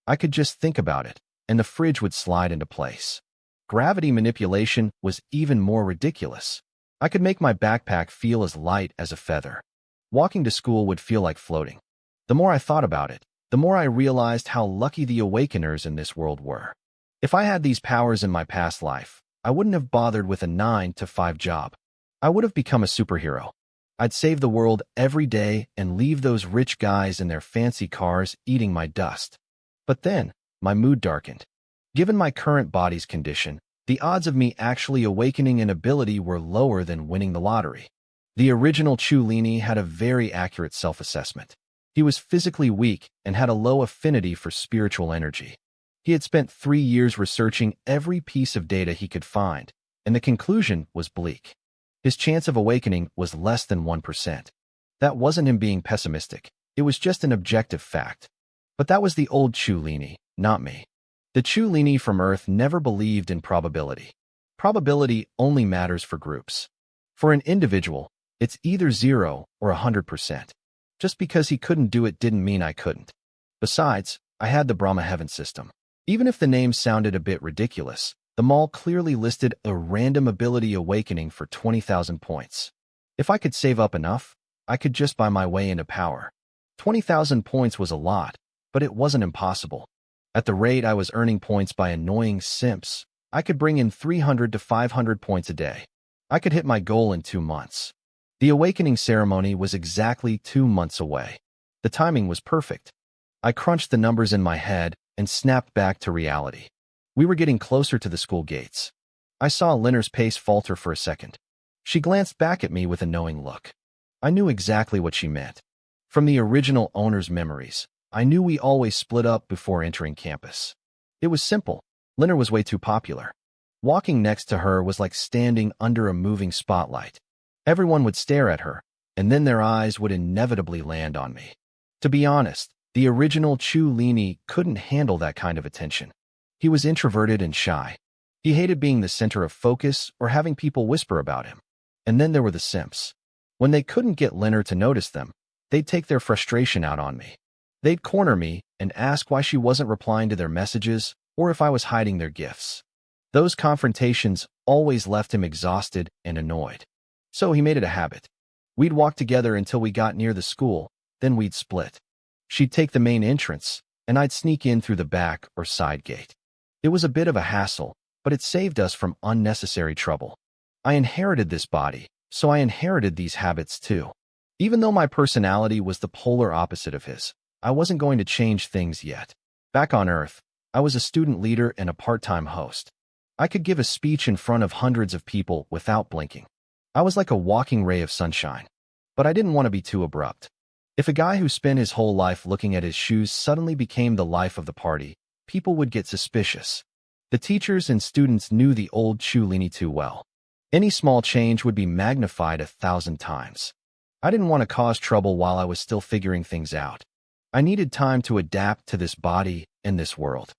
I could just think about it, and the fridge would slide into place. Gravity manipulation was even more ridiculous. I could make my backpack feel as light as a feather. Walking to school would feel like floating. The more I thought about it, the more I realized how lucky the awakeners in this world were. If I had these powers in my past life, I wouldn't have bothered with a 9-to-5 job. I would have become a superhero. I'd save the world every day and leave those rich guys in their fancy cars eating my dust. But then, my mood darkened. Given my current body's condition, the odds of me actually awakening an ability were lower than winning the lottery. The original Chulini had a very accurate self-assessment. He was physically weak and had a low affinity for spiritual energy. He had spent 3 years researching every piece of data he could find, and the conclusion was bleak. His chance of awakening was less than 1%. That wasn't him being pessimistic. It was just an objective fact. But that was the old Chulini, not me. The Chulini from Earth never believed in probability. Probability only matters for groups. For an individual, it's either 0 or 100%. Just because he couldn't do it didn't mean I couldn't. Besides, I had the Brahma Heaven system. Even if the name sounded a bit ridiculous, the mall clearly listed a random ability awakening for 20,000 points. If I could save up enough, I could just buy my way into power. 20,000 points was a lot, but it wasn't impossible. At the rate I was earning points by annoying simps, I could bring in 300 to 500 points a day. I could hit my goal in 2 months. The awakening ceremony was exactly 2 months away. The timing was perfect. I crunched the numbers in my head and snapped back to reality. We were getting closer to the school gates. I saw Linner's pace falter for a second. She glanced back at me with a knowing look. I knew exactly what she meant. From the original owner's memories, I knew we always split up before entering campus. It was simple. Linner was way too popular. Walking next to her was like standing under a moving spotlight. Everyone would stare at her, and then their eyes would inevitably land on me. To be honest, the original Chu Lini couldn't handle that kind of attention. He was introverted and shy. He hated being the center of focus or having people whisper about him. And then there were the simps. When they couldn't get Linner to notice them, they'd take their frustration out on me. They'd corner me and ask why she wasn't replying to their messages or if I was hiding their gifts. Those confrontations always left him exhausted and annoyed. So he made it a habit. We'd walk together until we got near the school, then we'd split. She'd take the main entrance, and I'd sneak in through the back or side gate. It was a bit of a hassle, but it saved us from unnecessary trouble. I inherited this body, so I inherited these habits too. Even though my personality was the polar opposite of his, I wasn't going to change things yet. Back on Earth, I was a student leader and a part-time host. I could give a speech in front of hundreds of people without blinking. I was like a walking ray of sunshine. But I didn't want to be too abrupt. If a guy who spent his whole life looking at his shoes suddenly became the life of the party, people would get suspicious. The teachers and students knew the old Chu Lini too well. Any small change would be magnified 1,000 times. I didn't want to cause trouble while I was still figuring things out. I needed time to adapt to this body and this world.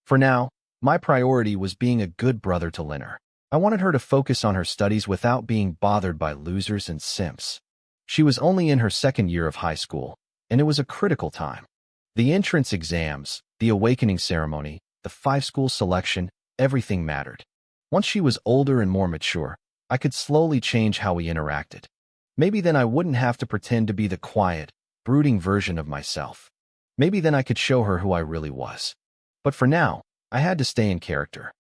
For now, my priority was being a good brother to Linner. I wanted her to focus on her studies without being bothered by losers and simps. She was only in her second year of high school, and it was a critical time. The entrance exams, the awakening ceremony, the 5-school selection, everything mattered. Once she was older and more mature, I could slowly change how we interacted. Maybe then I wouldn't have to pretend to be the quiet, brooding version of myself. Maybe then I could show her who I really was. But for now, I had to stay in character.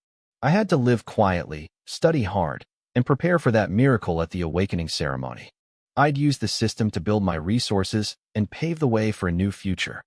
I had to live quietly, study hard, and prepare for that miracle at the awakening ceremony. I'd use the system to build my resources and pave the way for a new future.